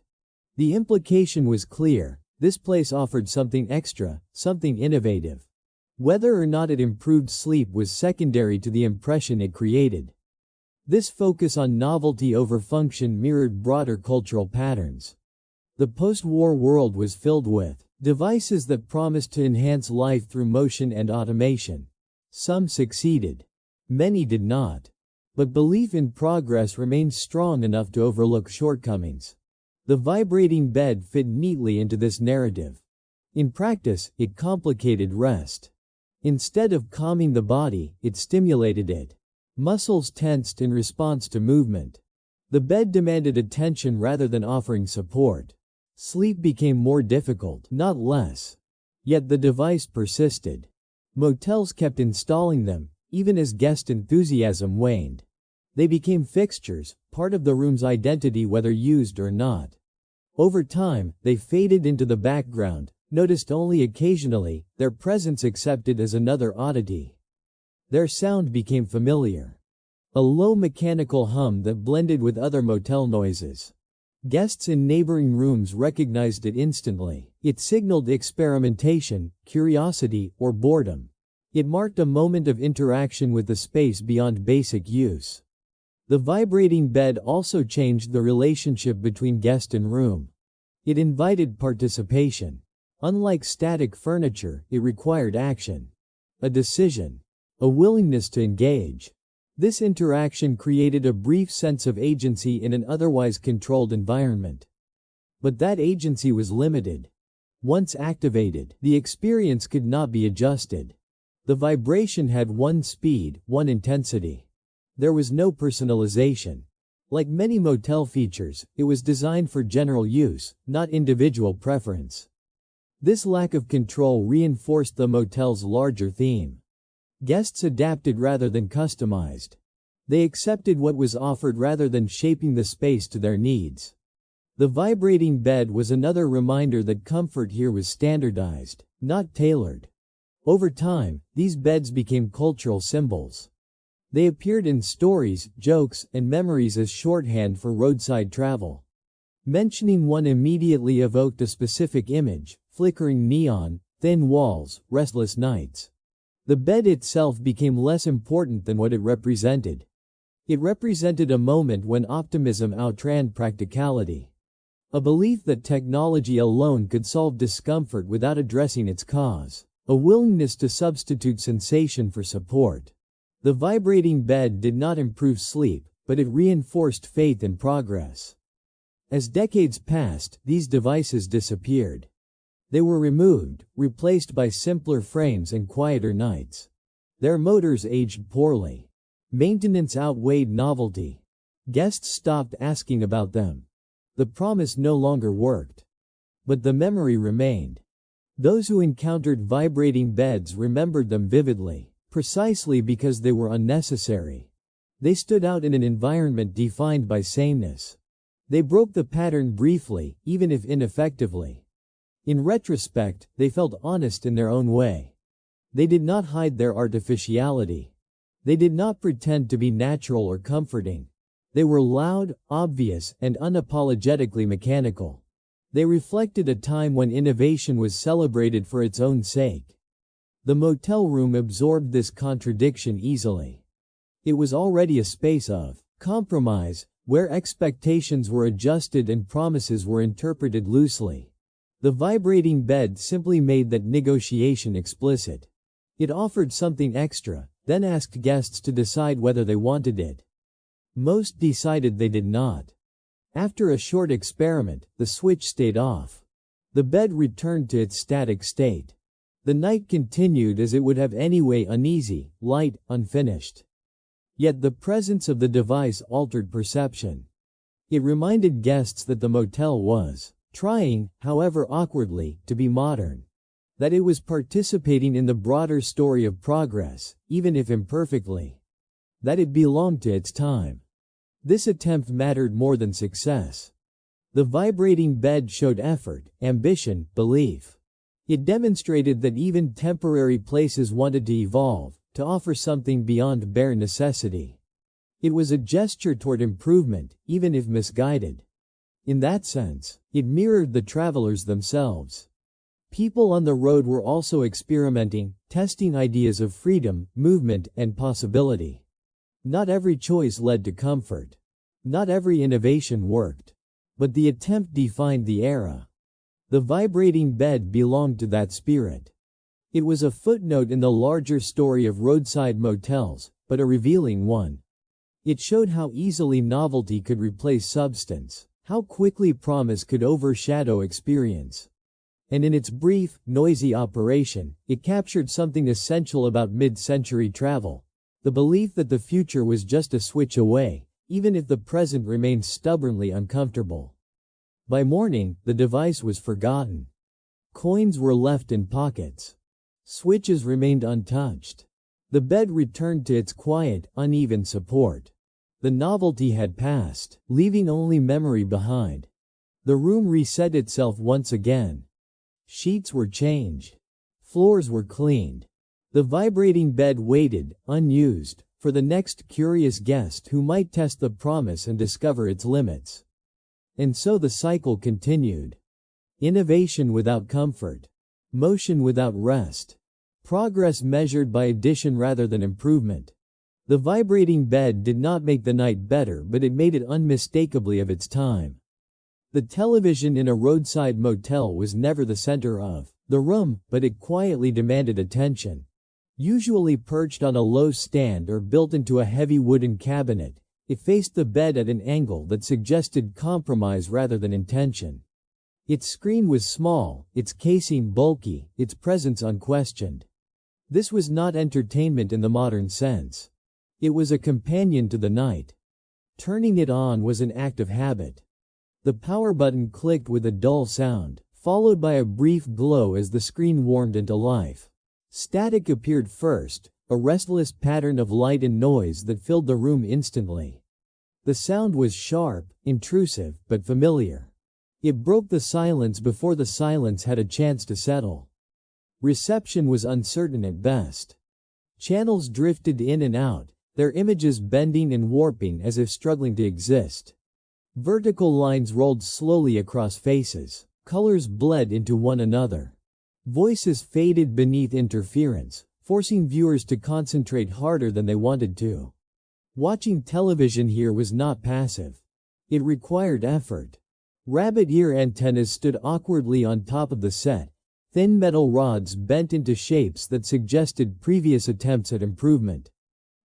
The implication was clear: this place offered something extra, something innovative. Whether or not it improved sleep was secondary to the impression it created. This focus on novelty over function mirrored broader cultural patterns. The post-war world was filled with devices that promised to enhance life through motion and automation. Some succeeded. Many did not. But belief in progress remained strong enough to overlook shortcomings. The vibrating bed fit neatly into this narrative. In practice, it complicated rest. Instead of calming the body, it stimulated it. Muscles tensed in response to movement. The bed demanded attention rather than offering support. Sleep became more difficult, not less. Yet the device persisted. Motels kept installing them, even as guest enthusiasm waned. They became fixtures, part of the room's identity whether used or not. Over time, they faded into the background, noticed only occasionally, their presence accepted as another oddity. Their sound became familiar. A low mechanical hum that blended with other motel noises. Guests in neighboring rooms recognized it instantly. It signaled experimentation, curiosity, or boredom. It marked a moment of interaction with the space beyond basic use. The vibrating bed also changed the relationship between guest and room. It invited participation. Unlike static furniture, it required action, a decision, a willingness to engage. This interaction created a brief sense of agency in an otherwise controlled environment. But that agency was limited. Once activated, the experience could not be adjusted. The vibration had one speed, one intensity. There was no personalization. Like many motel features, it was designed for general use, not individual preference. This lack of control reinforced the motel's larger theme. Guests adapted rather than customized. They accepted what was offered rather than shaping the space to their needs. The vibrating bed was another reminder that comfort here was standardized, not tailored. Over time, these beds became cultural symbols. They appeared in stories, jokes, and memories as shorthand for roadside travel. Mentioning one immediately evoked a specific image: flickering neon, thin walls, restless nights. The bed itself became less important than what it represented. It represented a moment when optimism outran practicality. A belief that technology alone could solve discomfort without addressing its cause. A willingness to substitute sensation for support. The vibrating bed did not improve sleep, but it reinforced faith in progress. As decades passed, these devices disappeared. They were removed, replaced by simpler frames and quieter nights. Their motors aged poorly. Maintenance outweighed novelty. Guests stopped asking about them. The promise no longer worked. But the memory remained. Those who encountered vibrating beds remembered them vividly, precisely because they were unnecessary. They stood out in an environment defined by sameness. They broke the pattern briefly, even if ineffectively. In retrospect, they felt honest in their own way. They did not hide their artificiality. They did not pretend to be natural or comforting. They were loud, obvious, and unapologetically mechanical. They reflected a time when innovation was celebrated for its own sake. The motel room absorbed this contradiction easily. It was already a space of compromise, where expectations were adjusted and promises were interpreted loosely. The vibrating bed simply made that negotiation explicit. It offered something extra, then asked guests to decide whether they wanted it. Most decided they did not. After a short experiment, the switch stayed off. The bed returned to its static state. The night continued as it would have anyway, uneasy, light, unfinished. Yet the presence of the device altered perception. It reminded guests that the motel was trying, however awkwardly, to be modern. That it was participating in the broader story of progress, even if imperfectly. That it belonged to its time. This attempt mattered more than success. The vibrating bed showed effort, ambition, belief. It demonstrated that even temporary places wanted to evolve, to offer something beyond bare necessity. It was a gesture toward improvement, even if misguided. In that sense, it mirrored the travelers themselves. People on the road were also experimenting, testing ideas of freedom, movement, and possibility. Not every choice led to comfort. Not every innovation worked. But the attempt defined the era. The vibrating bed belonged to that spirit. It was a footnote in the larger story of roadside motels, but a revealing one. It showed how easily novelty could replace substance, how quickly promise could overshadow experience. And in its brief, noisy operation, it captured something essential about mid-century travel. The belief that the future was just a switch away, even if the present remained stubbornly uncomfortable. By morning, the device was forgotten. Coins were left in pockets. Switches remained untouched. The bed returned to its quiet, uneven support. The novelty had passed, leaving only memory behind. The room reset itself once again. Sheets were changed. Floors were cleaned. The vibrating bed waited, unused, for the next curious guest who might test the promise and discover its limits. And so the cycle continued. Innovation without comfort. Motion without rest. Progress measured by addition rather than improvement. The vibrating bed did not make the night better, but it made it unmistakably of its time. The television in a roadside motel was never the center of the room, but it quietly demanded attention. Usually perched on a low stand or built into a heavy wooden cabinet, it faced the bed at an angle that suggested compromise rather than intention. Its screen was small, its casing bulky, its presence unquestioned. This was not entertainment in the modern sense. It was a companion to the night. Turning it on was an act of habit. The power button clicked with a dull sound, followed by a brief glow as the screen warmed into life. Static appeared first, a restless pattern of light and noise that filled the room instantly. The sound was sharp, intrusive, but familiar. It broke the silence before the silence had a chance to settle. Reception was uncertain at best. Channels drifted in and out, their images bending and warping as if struggling to exist. Vertical lines rolled slowly across faces. Colors bled into one another. Voices faded beneath interference, forcing viewers to concentrate harder than they wanted to. Watching television here was not passive. It required effort. Rabbit ear antennas stood awkwardly on top of the set, thin metal rods bent into shapes that suggested previous attempts at improvement.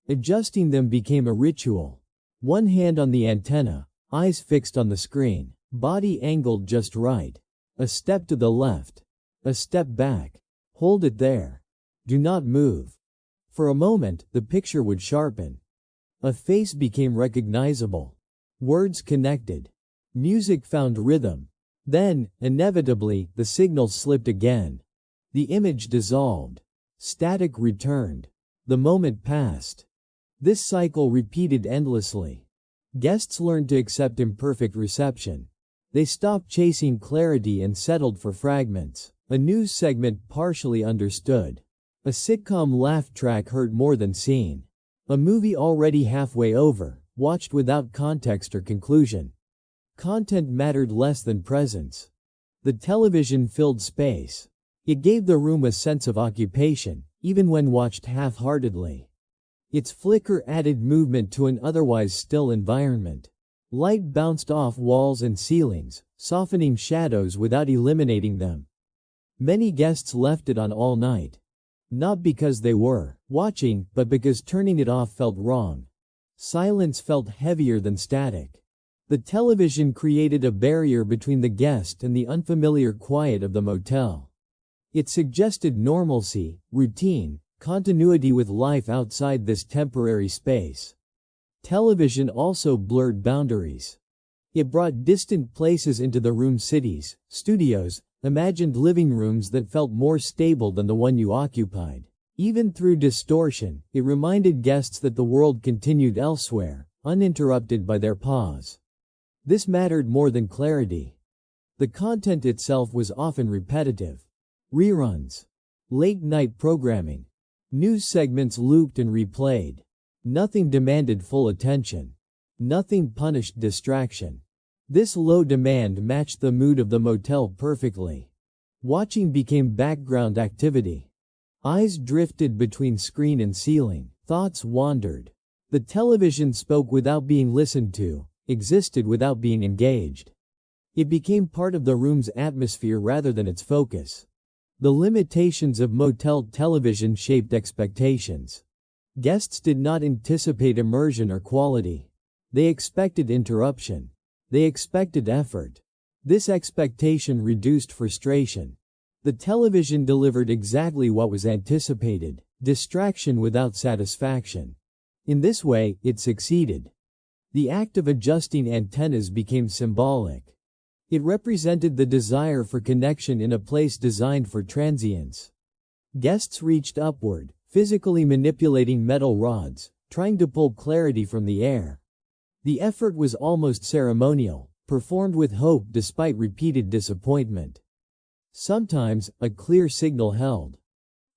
Adjusting them became a ritual. One hand on the antenna, eyes fixed on the screen, body angled just right. A step to the left. A step back. Hold it there. Do not move. For a moment, the picture would sharpen. A face became recognizable. Words connected. Music found rhythm. Then, inevitably, the signal slipped again. The image dissolved. Static returned. The moment passed. This cycle repeated endlessly. Guests learned to accept imperfect reception. They stopped chasing clarity and settled for fragments. A news segment partially understood. A sitcom laugh track heard more than seen. A movie already halfway over, watched without context or conclusion. Content mattered less than presence. The television filled space. It gave the room a sense of occupation, even when watched half-heartedly. Its flicker added movement to an otherwise still environment. Light bounced off walls and ceilings, softening shadows without eliminating them. Many guests left it on all night. Not because they were watching, but because turning it off felt wrong. Silence felt heavier than static. The television created a barrier between the guest and the unfamiliar quiet of the motel. It suggested normalcy, routine, continuity with life outside this temporary space. Television also blurred boundaries. It brought distant places into the room, cities, studios, imagined living rooms that felt more stable than the one you occupied. Even through distortion, it reminded guests that the world continued elsewhere, uninterrupted by their pause. This mattered more than clarity. The content itself was often repetitive. Reruns. Late-night programming. News segments looped and replayed. Nothing demanded full attention. Nothing punished distraction. This low demand matched the mood of the motel perfectly. Watching became background activity. Eyes drifted between screen and ceiling. Thoughts wandered. The television spoke without being listened to, existed without being engaged. It became part of the room's atmosphere rather than its focus. The limitations of motel television shaped expectations. Guests did not anticipate immersion or quality. They expected interruption. They expected effort. This expectation reduced frustration. The television delivered exactly what was anticipated: distraction without satisfaction. In this way, it succeeded. The act of adjusting antennas became symbolic. It represented the desire for connection in a place designed for transience. Guests reached upward, physically manipulating metal rods, trying to pull clarity from the air. The effort was almost ceremonial, performed with hope despite repeated disappointment. Sometimes, a clear signal held.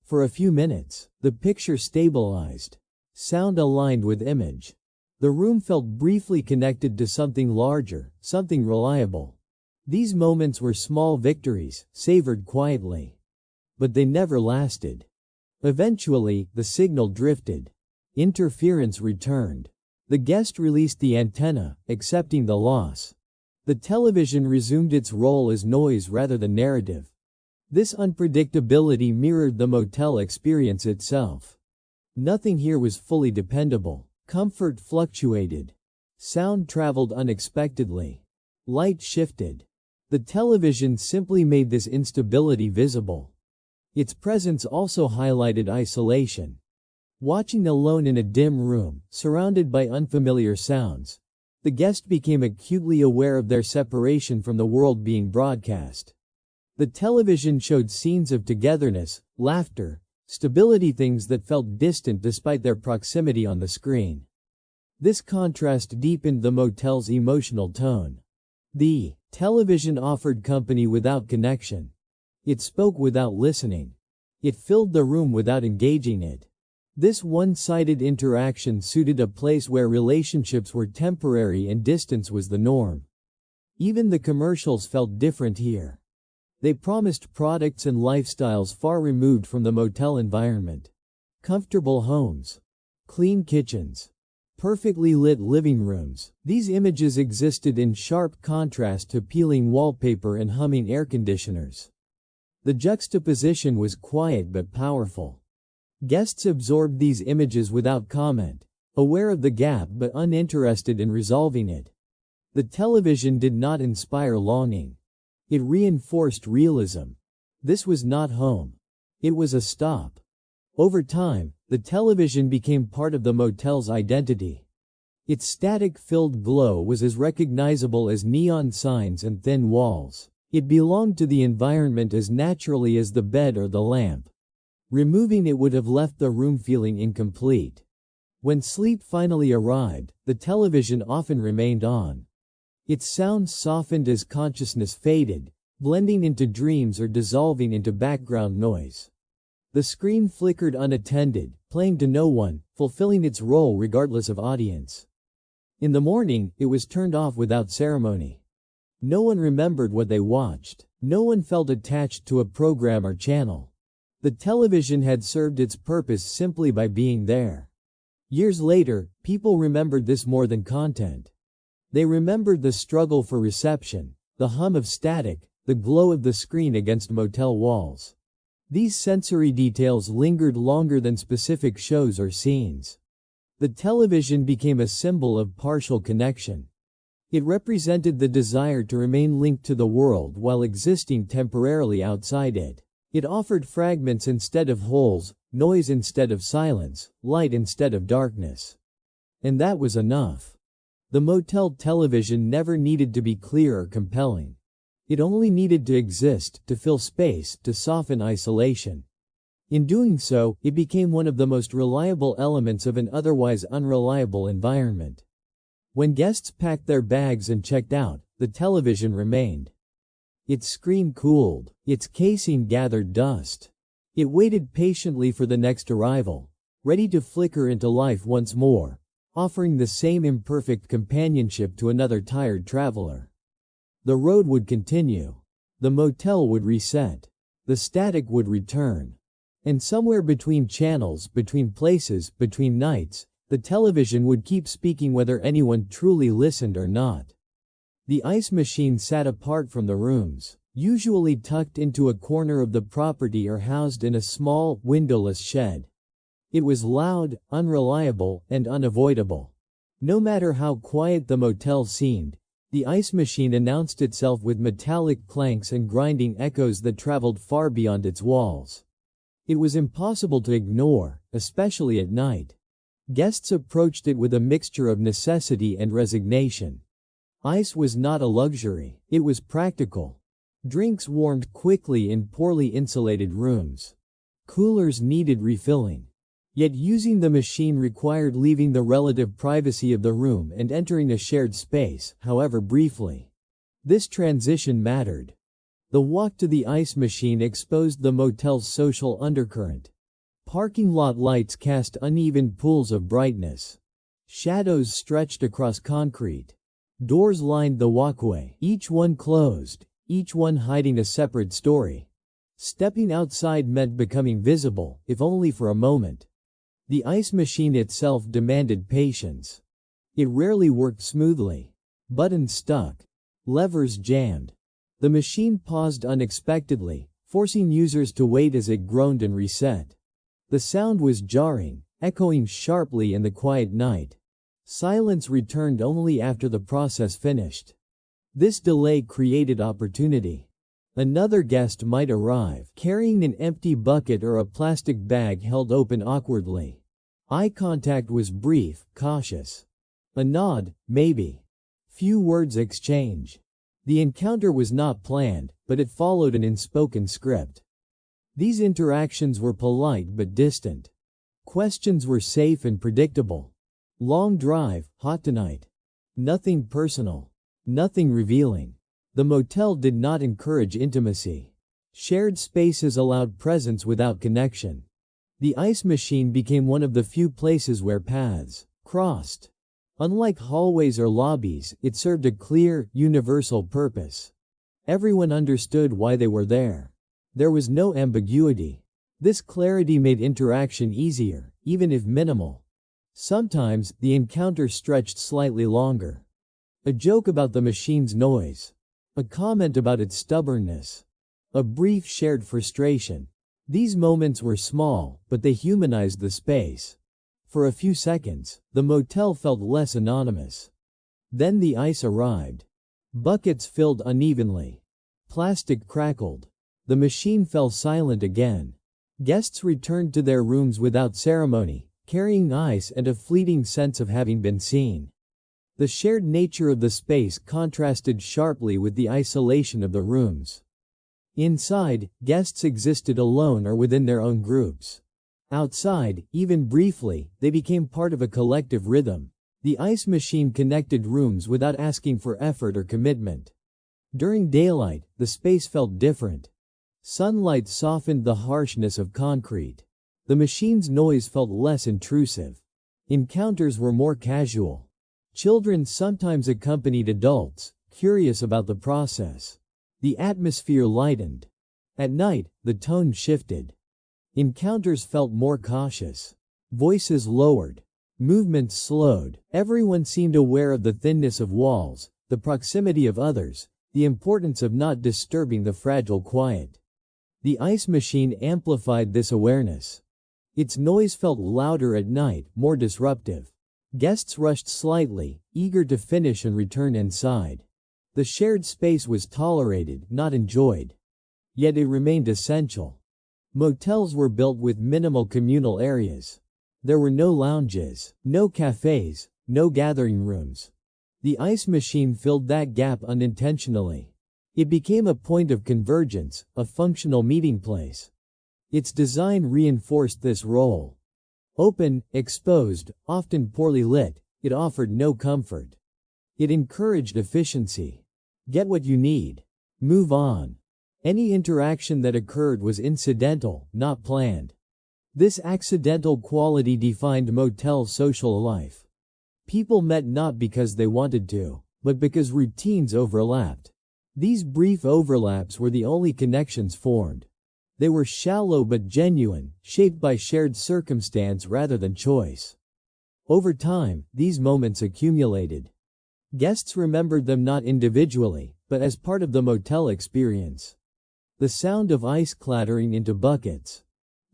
For a few minutes, the picture stabilized. Sound aligned with image. The room felt briefly connected to something larger, something reliable. These moments were small victories, savored quietly. But they never lasted. Eventually, the signal drifted. Interference returned. The guest released the antenna, accepting the loss. The television resumed its role as noise rather than narrative. This unpredictability mirrored the motel experience itself. Nothing here was fully dependable. Comfort fluctuated. Sound traveled unexpectedly. Light shifted. The television simply made this instability visible. Its presence also highlighted isolation. Watching alone in a dim room, surrounded by unfamiliar sounds, the guest became acutely aware of their separation from the world being broadcast. The television showed scenes of togetherness, laughter, stability, things that felt distant despite their proximity on the screen. This contrast deepened the motel's emotional tone. The television offered company without connection. It spoke without listening. It filled the room without engaging it. This one-sided interaction suited a place where relationships were temporary and distance was the norm. Even the commercials felt different here. They promised products and lifestyles far removed from the motel environment. Comfortable homes, clean kitchens, perfectly lit living rooms. These images existed in sharp contrast to peeling wallpaper and humming air conditioners. The juxtaposition was quiet but powerful. Guests absorbed these images without comment, aware of the gap but uninterested in resolving it. The television did not inspire longing. It reinforced realism. This was not home. It was a stop. Over time, the television became part of the motel's identity. Its static-filled glow was as recognizable as neon signs and thin walls. It belonged to the environment as naturally as the bed or the lamp. Removing it would have left the room feeling incomplete. When sleep finally arrived, the television often remained on. Its sounds softened as consciousness faded, blending into dreams or dissolving into background noise. The screen flickered unattended, playing to no one, fulfilling its role regardless of audience. In the morning, it was turned off without ceremony. No one remembered what they watched. No one felt attached to a program or channel. The television had served its purpose simply by being there. Years later, people remembered this more than content. They remembered the struggle for reception, the hum of static, the glow of the screen against motel walls. These sensory details lingered longer than specific shows or scenes. The television became a symbol of partial connection. It represented the desire to remain linked to the world while existing temporarily outside it. It offered fragments instead of wholes, noise instead of silence, light instead of darkness. And that was enough. The motel television never needed to be clear or compelling. It only needed to exist, to fill space, to soften isolation. In doing so, it became one of the most reliable elements of an otherwise unreliable environment. When guests packed their bags and checked out, the television remained. Its screen cooled, its casing gathered dust. It waited patiently for the next arrival, ready to flicker into life once more, offering the same imperfect companionship to another tired traveler. The road would continue. The motel would reset. The static would return. And somewhere between channels, between places, between nights, the television would keep speaking whether anyone truly listened or not. The ice machine sat apart from the rooms, usually tucked into a corner of the property or housed in a small, windowless shed. It was loud, unreliable, and unavoidable. No matter how quiet the motel seemed, the ice machine announced itself with metallic clanks and grinding echoes that traveled far beyond its walls. It was impossible to ignore, especially at night. Guests approached it with a mixture of necessity and resignation. Ice was not a luxury, it was practical. Drinks warmed quickly in poorly insulated rooms. Coolers needed refilling. Yet using the machine required leaving the relative privacy of the room and entering a shared space, however briefly. This transition mattered. The walk to the ice machine exposed the motel's social undercurrent. Parking lot lights cast uneven pools of brightness. Shadows stretched across concrete. Doors lined the walkway, each one closed, each one hiding a separate story. Stepping outside meant becoming visible, if only for a moment. The ice machine itself demanded patience. It rarely worked smoothly. Buttons stuck. Levers jammed. The machine paused unexpectedly, forcing users to wait as it groaned and reset. The sound was jarring, echoing sharply in the quiet night. Silence returned only after the process finished. This delay created opportunity. Another guest might arrive, carrying an empty bucket or a plastic bag held open awkwardly. Eye contact was brief, cautious. A nod, maybe. Few words exchange. The encounter was not planned, but it followed an unspoken script. These interactions were polite but distant. Questions were safe and predictable. Long drive, hot tonight. Nothing personal. Nothing revealing. The motel did not encourage intimacy. Shared spaces allowed presence without connection. The ice machine became one of the few places where paths crossed. Unlike hallways or lobbies, it served a clear, universal purpose. Everyone understood why they were there. There was no ambiguity. This clarity made interaction easier, even if minimal. Sometimes, the encounter stretched slightly longer. A joke about the machine's noise. A comment about its stubbornness. A brief shared frustration. These moments were small, but they humanized the space. For a few seconds, the motel felt less anonymous. Then the ice arrived. Buckets filled unevenly. Plastic crackled. The machine fell silent again. Guests returned to their rooms without ceremony, carrying ice and a fleeting sense of having been seen. The shared nature of the space contrasted sharply with the isolation of the rooms. Inside, guests existed alone or within their own groups. Outside, even briefly, they became part of a collective rhythm. The ice machine connected rooms without asking for effort or commitment. During daylight, the space felt different. Sunlight softened the harshness of concrete. The machine's noise felt less intrusive. Encounters were more casual. Children sometimes accompanied adults, curious about the process. The atmosphere lightened. At night, the tone shifted. Encounters felt more cautious. Voices lowered. Movements slowed. Everyone seemed aware of the thinness of walls, the proximity of others, the importance of not disturbing the fragile quiet. The ice machine amplified this awareness. Its noise felt louder at night, more disruptive. Guests rushed slightly, eager to finish and return inside. The shared space was tolerated, not enjoyed. Yet it remained essential. Motels were built with minimal communal areas. There were no lounges, no cafes, no gathering rooms. The ice machine filled that gap unintentionally. It became a point of convergence, a functional meeting place. Its design reinforced this role. Open, exposed, often poorly lit, it offered no comfort. It encouraged efficiency. Get what you need. Move on. Any interaction that occurred was incidental, not planned. This accidental quality defined motel social life. People met not because they wanted to, but because routines overlapped. These brief overlaps were the only connections formed. They were shallow but genuine, shaped by shared circumstance rather than choice. Over time, these moments accumulated. Guests remembered them not individually, but as part of the motel experience. The sound of ice clattering into buckets.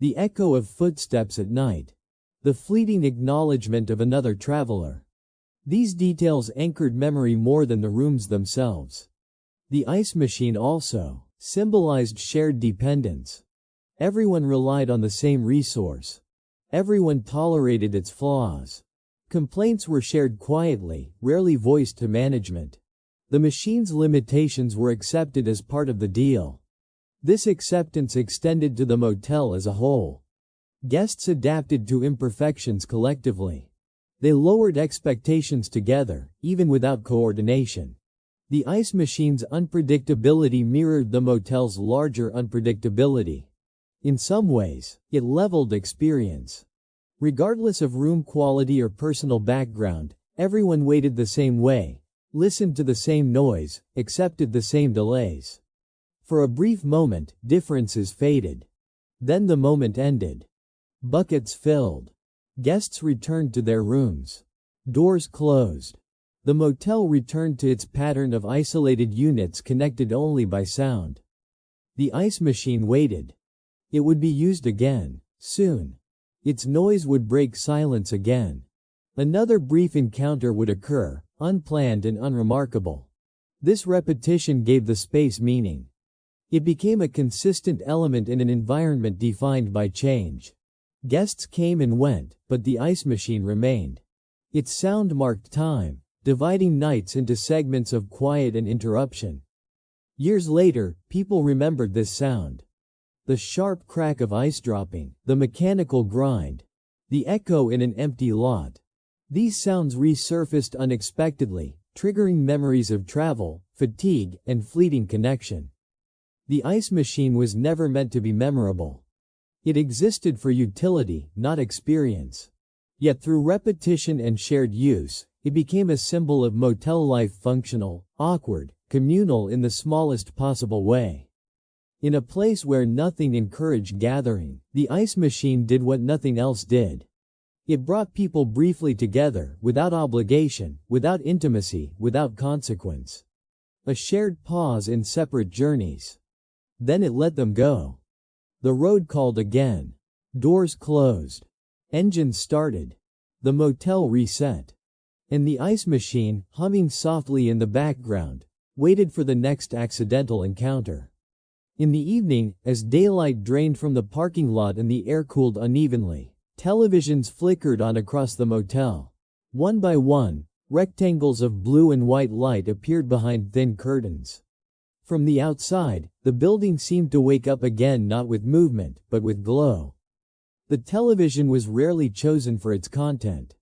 The echo of footsteps at night. The fleeting acknowledgement of another traveler. These details anchored memory more than the rooms themselves. The ice machine also symbolized shared dependence. Everyone relied on the same resource. Everyone tolerated its flaws. Complaints were shared quietly, rarely voiced to management. The machine's limitations were accepted as part of the deal. This acceptance extended to the motel as a whole. Guests adapted to imperfections collectively. They lowered expectations together, even without coordination. The ice machine's unpredictability mirrored the motel's larger unpredictability. In some ways, it leveled experience. Regardless of room quality or personal background, everyone waited the same way, listened to the same noise, accepted the same delays. For a brief moment, differences faded. Then the moment ended. Buckets filled. Guests returned to their rooms. Doors closed. The motel returned to its pattern of isolated units connected only by sound. The ice machine waited. It would be used again, soon. Its noise would break silence again. Another brief encounter would occur, unplanned and unremarkable. This repetition gave the space meaning. It became a consistent element in an environment defined by change. Guests came and went, but the ice machine remained. Its sound marked time, dividing nights into segments of quiet and interruption. Years later, people remembered this sound. The sharp crack of ice dropping, the mechanical grind, the echo in an empty lot. These sounds resurfaced unexpectedly, triggering memories of travel, fatigue, and fleeting connection. The ice machine was never meant to be memorable. It existed for utility, not experience. Yet through repetition and shared use, it became a symbol of motel life, functional, awkward, communal in the smallest possible way. In a place where nothing encouraged gathering, the ice machine did what nothing else did. It brought people briefly together, without obligation, without intimacy, without consequence. A shared pause in separate journeys. Then it let them go. The road called again. Doors closed. Engines started. The motel reset. And the ice machine, humming softly in the background, waited for the next accidental encounter. In the evening, as daylight drained from the parking lot and the air cooled unevenly, televisions flickered on across the motel. One by one, rectangles of blue and white light appeared behind thin curtains. From the outside, the building seemed to wake up again, not with movement, but with glow. The television was rarely chosen for its content.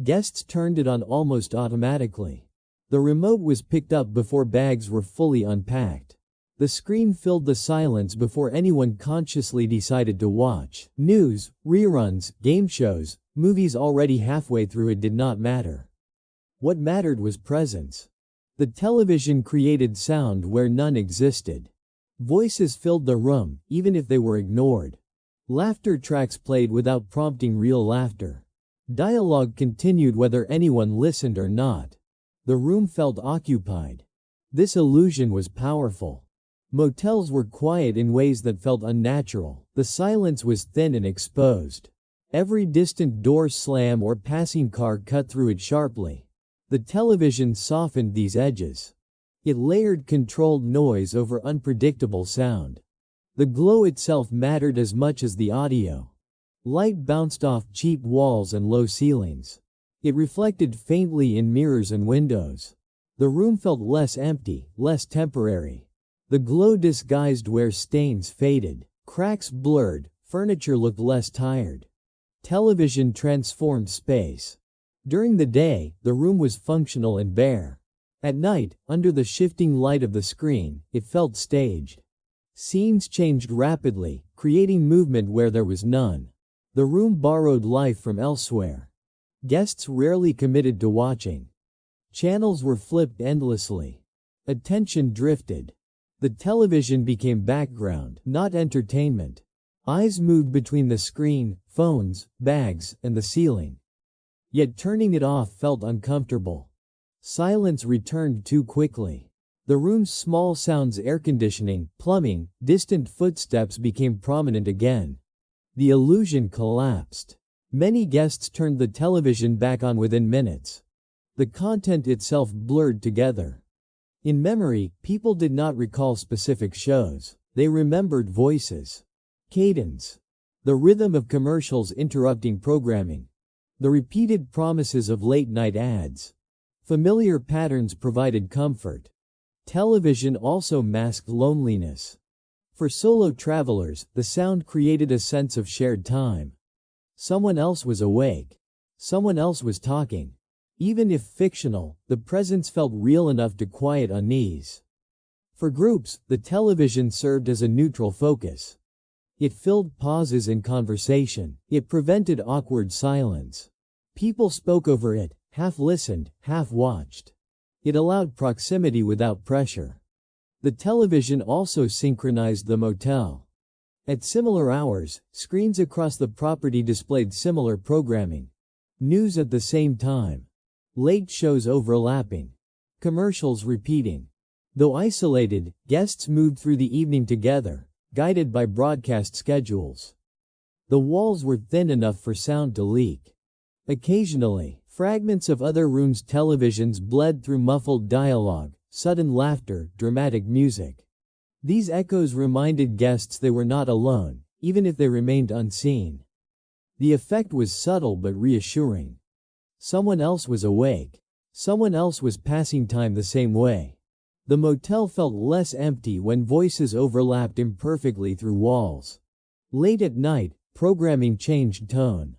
Guests turned it on almost automatically. The remote was picked up before bags were fully unpacked. The screen filled the silence before anyone consciously decided to watch. News, reruns, game shows, movies already halfway through, it did not matter. What mattered was presence. The television created sound where none existed. Voices filled the room, even if they were ignored. Laughter tracks played without prompting real laughter. Dialogue continued whether anyone listened or not. The room felt occupied. This illusion was powerful. Motels were quiet in ways that felt unnatural. The silence was thin and exposed. Every distant door slam or passing car cut through it sharply. The television softened these edges. It layered controlled noise over unpredictable sound. The glow itself mattered as much as the audio. Light bounced off cheap walls and low ceilings. It reflected faintly in mirrors and windows. The room felt less empty, less temporary. The glow disguised where stains faded, cracks blurred, furniture looked less tired. Television transformed space. During the day, the room was functional and bare. At night, under the shifting light of the screen, it felt staged. Scenes changed rapidly, creating movement where there was none. The room borrowed life from elsewhere. Guests rarely committed to watching. Channels were flipped endlessly. Attention drifted. The television became background, not entertainment. Eyes moved between the screen, phones, bags, and the ceiling. Yet turning it off felt uncomfortable. Silence returned too quickly. The room's small sounds, air conditioning, plumbing, distant footsteps became prominent again. The illusion collapsed. Many guests turned the television back on within minutes. The content itself blurred together. In memory, people did not recall specific shows. They remembered voices. Cadence. The rhythm of commercials interrupting programming. The repeated promises of late-night ads. Familiar patterns provided comfort. Television also masked loneliness. For solo travelers, the sound created a sense of shared time. Someone else was awake. Someone else was talking. Even if fictional, the presence felt real enough to quiet unease. For groups, the television served as a neutral focus. It filled pauses in conversation. It prevented awkward silence. People spoke over it, half listened, half watched. It allowed proximity without pressure. The television also synchronized the motel. At similar hours, screens across the property displayed similar programming. News at the same time. Late shows overlapping. Commercials repeating. Though isolated, guests moved through the evening together, guided by broadcast schedules. The walls were thin enough for sound to leak. Occasionally, fragments of other rooms' televisions bled through muffled dialogue, sudden laughter, dramatic music. These echoes reminded guests they were not alone, even if they remained unseen. The effect was subtle but reassuring. Someone else was awake. Someone else was passing time the same way. The motel felt less empty when voices overlapped imperfectly through walls. Late at night, programming changed tone.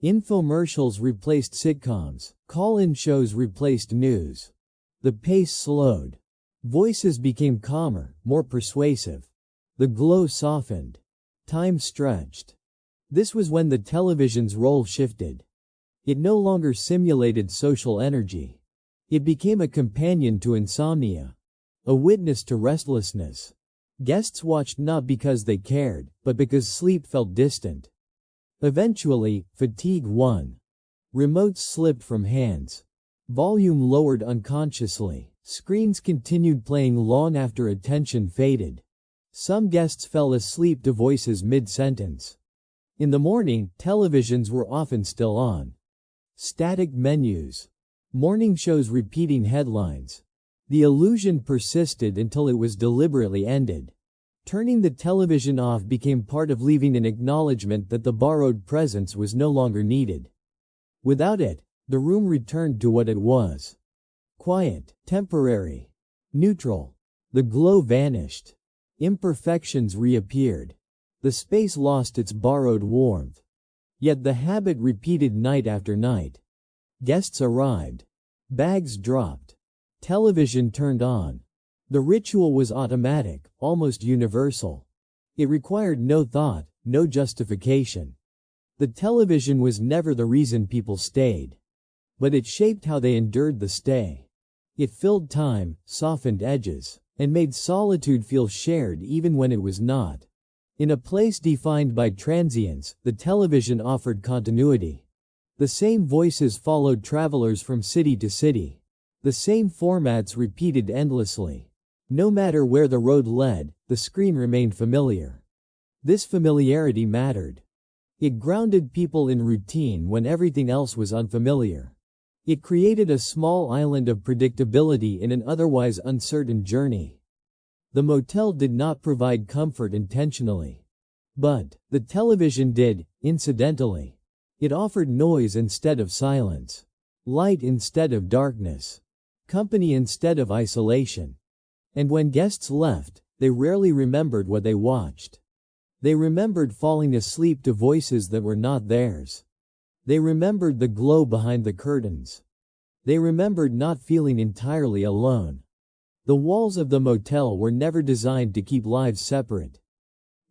Infomercials replaced sitcoms. Call-in shows replaced news. The pace slowed. Voices became calmer, more persuasive. The glow softened. Time stretched. This was when the television's role shifted. It no longer simulated social energy. It became a companion to insomnia. A witness to restlessness. Guests watched not because they cared, but because sleep felt distant. Eventually, fatigue won. Remotes slipped from hands. Volume lowered unconsciously. Screens continued playing long after attention faded. Some guests fell asleep to voices mid-sentence. In the morning, televisions were often still on. Static menus. Morning shows repeating headlines. The illusion persisted until it was deliberately ended. Turning the television off became part of leaving an acknowledgement that the borrowed presence was no longer needed. Without it, the room returned to what it was. Quiet, temporary, neutral. The glow vanished. Imperfections reappeared. The space lost its borrowed warmth. Yet the habit repeated night after night. Guests arrived. Bags dropped. Television turned on. The ritual was automatic, almost universal. It required no thought, no justification. The television was never the reason people stayed. But it shaped how they endured the stay. It filled time, softened edges, and made solitude feel shared even when it was not. In a place defined by transience, the television offered continuity. The same voices followed travelers from city to city. The same formats repeated endlessly. No matter where the road led, the screen remained familiar. This familiarity mattered. It grounded people in routine when everything else was unfamiliar. It created a small island of predictability in an otherwise uncertain journey. The motel did not provide comfort intentionally. But the television did, incidentally. It offered noise instead of silence. Light instead of darkness. Company instead of isolation. And when guests left, they rarely remembered what they watched. They remembered falling asleep to voices that were not theirs. They remembered the glow behind the curtains. They remembered not feeling entirely alone. The walls of the motel were never designed to keep lives separate.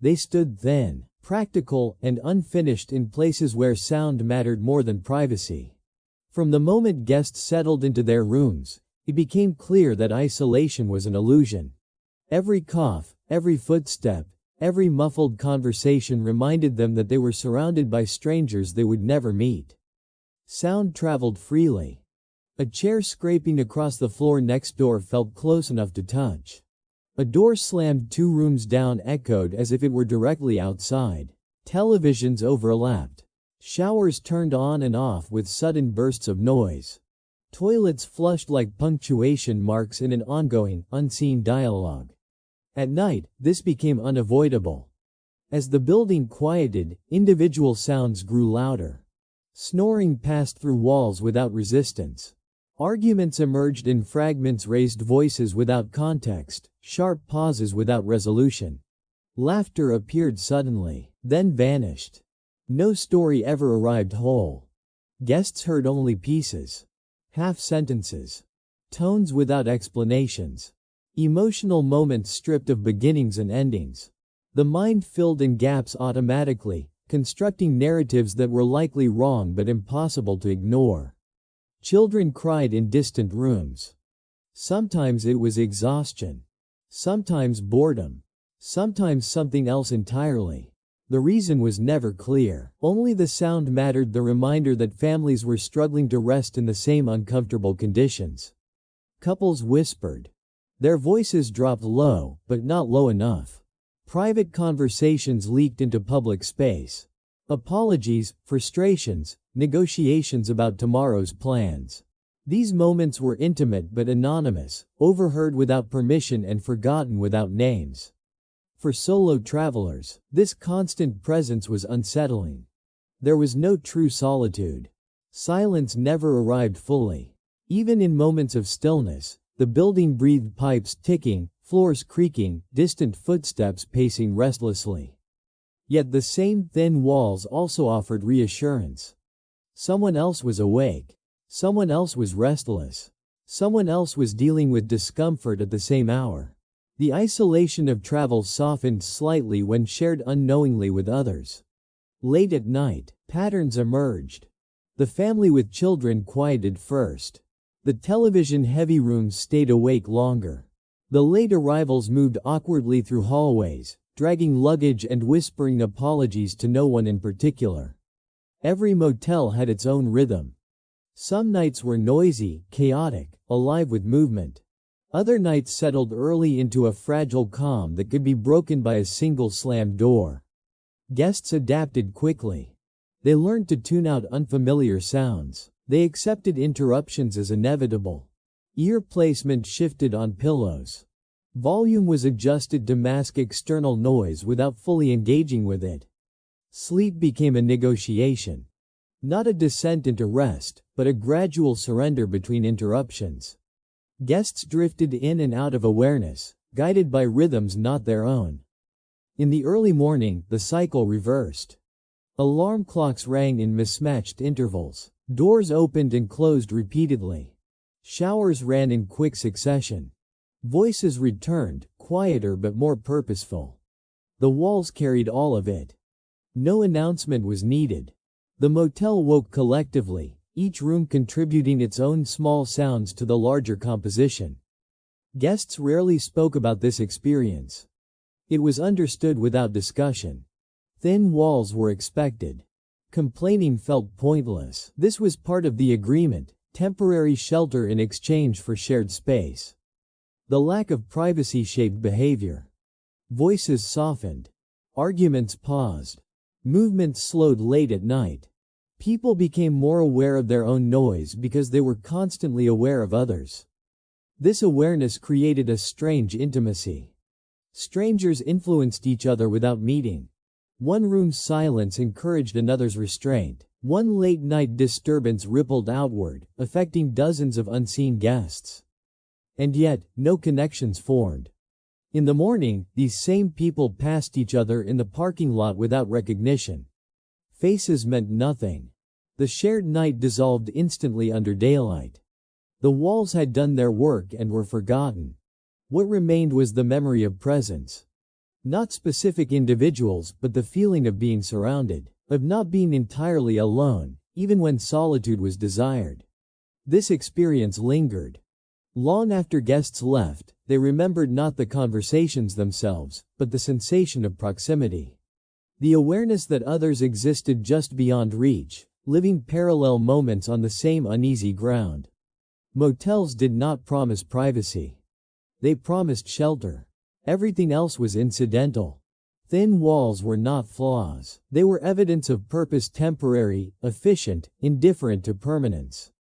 They stood thin, practical, and unfinished in places where sound mattered more than privacy. From the moment guests settled into their rooms, it became clear that isolation was an illusion. Every cough, every footstep, every muffled conversation reminded them that they were surrounded by strangers they would never meet. Sound traveled freely. A chair scraping across the floor next door felt close enough to touch. A door slammed 2 rooms down echoed as if it were directly outside. Televisions overlapped. Showers turned on and off with sudden bursts of noise. Toilets flushed like punctuation marks in an ongoing, unseen dialogue. At night, this became unavoidable. As the building quieted, individual sounds grew louder. Snoring passed through walls without resistance. Arguments emerged in fragments, raised voices without context, sharp pauses without resolution. Laughter appeared suddenly, then vanished. No story ever arrived whole. Guests heard only pieces. Half sentences. Tones without explanations. Emotional moments stripped of beginnings and endings. The mind filled in gaps automatically, constructing narratives that were likely wrong but impossible to ignore. Children cried in distant rooms. Sometimes it was exhaustion. Sometimes boredom. Sometimes something else entirely. The reason was never clear. Only the sound mattered, the reminder that families were struggling to rest in the same uncomfortable conditions. Couples whispered. Their voices dropped low, but not low enough. Private conversations leaked into public space. Apologies, frustrations, negotiations about tomorrow's plans. These moments were intimate but anonymous, overheard without permission and forgotten without names. For solo travelers, this constant presence was unsettling. There was no true solitude. Silence never arrived fully. Even in moments of stillness, the building breathed, pipes ticking, floors creaking, distant footsteps pacing restlessly. Yet the same thin walls also offered reassurance. Someone else was awake. Someone else was restless. Someone else was dealing with discomfort at the same hour. The isolation of travel softened slightly when shared unknowingly with others. Late at night, patterns emerged. The family with children quieted first. The television-heavy rooms stayed awake longer. The late arrivals moved awkwardly through hallways, dragging luggage and whispering apologies to no one in particular. Every motel had its own rhythm. Some nights were noisy, chaotic, alive with movement. Other nights settled early into a fragile calm that could be broken by a single slammed door. Guests adapted quickly. They learned to tune out unfamiliar sounds. They accepted interruptions as inevitable. Ear placement shifted on pillows. Volume was adjusted to mask external noise without fully engaging with it. Sleep became a negotiation. Not a descent into rest, but a gradual surrender between interruptions. Guests drifted in and out of awareness, guided by rhythms not their own. In the early morning, the cycle reversed. Alarm clocks rang in mismatched intervals. Doors opened and closed repeatedly. Showers ran in quick succession. Voices returned, quieter but more purposeful. The walls carried all of it. No announcement was needed. The motel woke collectively, each room contributing its own small sounds to the larger composition. Guests rarely spoke about this experience. It was understood without discussion. Thin walls were expected. Complaining felt pointless. This was part of the agreement, temporary shelter in exchange for shared space. The lack of privacy shaped behavior. Voices softened. Arguments paused. Movements slowed late at night. People became more aware of their own noise because they were constantly aware of others. This awareness created a strange intimacy. Strangers influenced each other without meeting. One room's silence encouraged another's restraint. One late-night disturbance rippled outward, affecting dozens of unseen guests. And yet, no connections formed. In the morning, these same people passed each other in the parking lot without recognition. Faces meant nothing. The shared night dissolved instantly under daylight. The walls had done their work and were forgotten. What remained was the memory of presence. Not specific individuals, but the feeling of being surrounded, of not being entirely alone, even when solitude was desired. This experience lingered. Long after guests left, they remembered not the conversations themselves, but the sensation of proximity. The awareness that others existed just beyond reach, living parallel moments on the same uneasy ground. Motels did not promise privacy. They promised shelter. Everything else was incidental. Thin walls were not flaws. They were evidence of purpose, temporary, efficient, indifferent to permanence.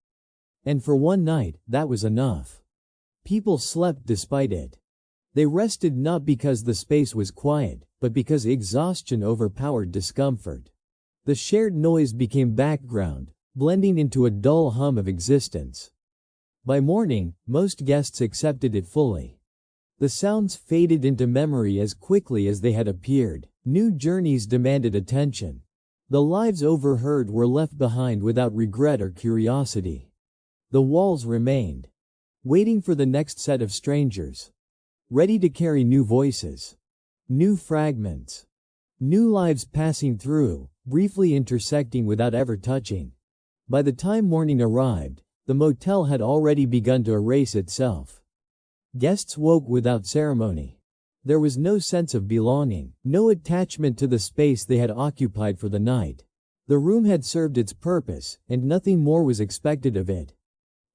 And for one night, that was enough. People slept despite it. They rested not because the space was quiet, but because exhaustion overpowered discomfort. The shared noise became background, blending into a dull hum of existence. By morning, most guests accepted it fully. The sounds faded into memory as quickly as they had appeared. New journeys demanded attention. The lives overheard were left behind without regret or curiosity. The walls remained, waiting for the next set of strangers, ready to carry new voices, new fragments, new lives passing through, briefly intersecting without ever touching. By the time morning arrived, the motel had already begun to erase itself. Guests woke without ceremony. There was no sense of belonging, no attachment to the space they had occupied for the night. The room had served its purpose, and nothing more was expected of it.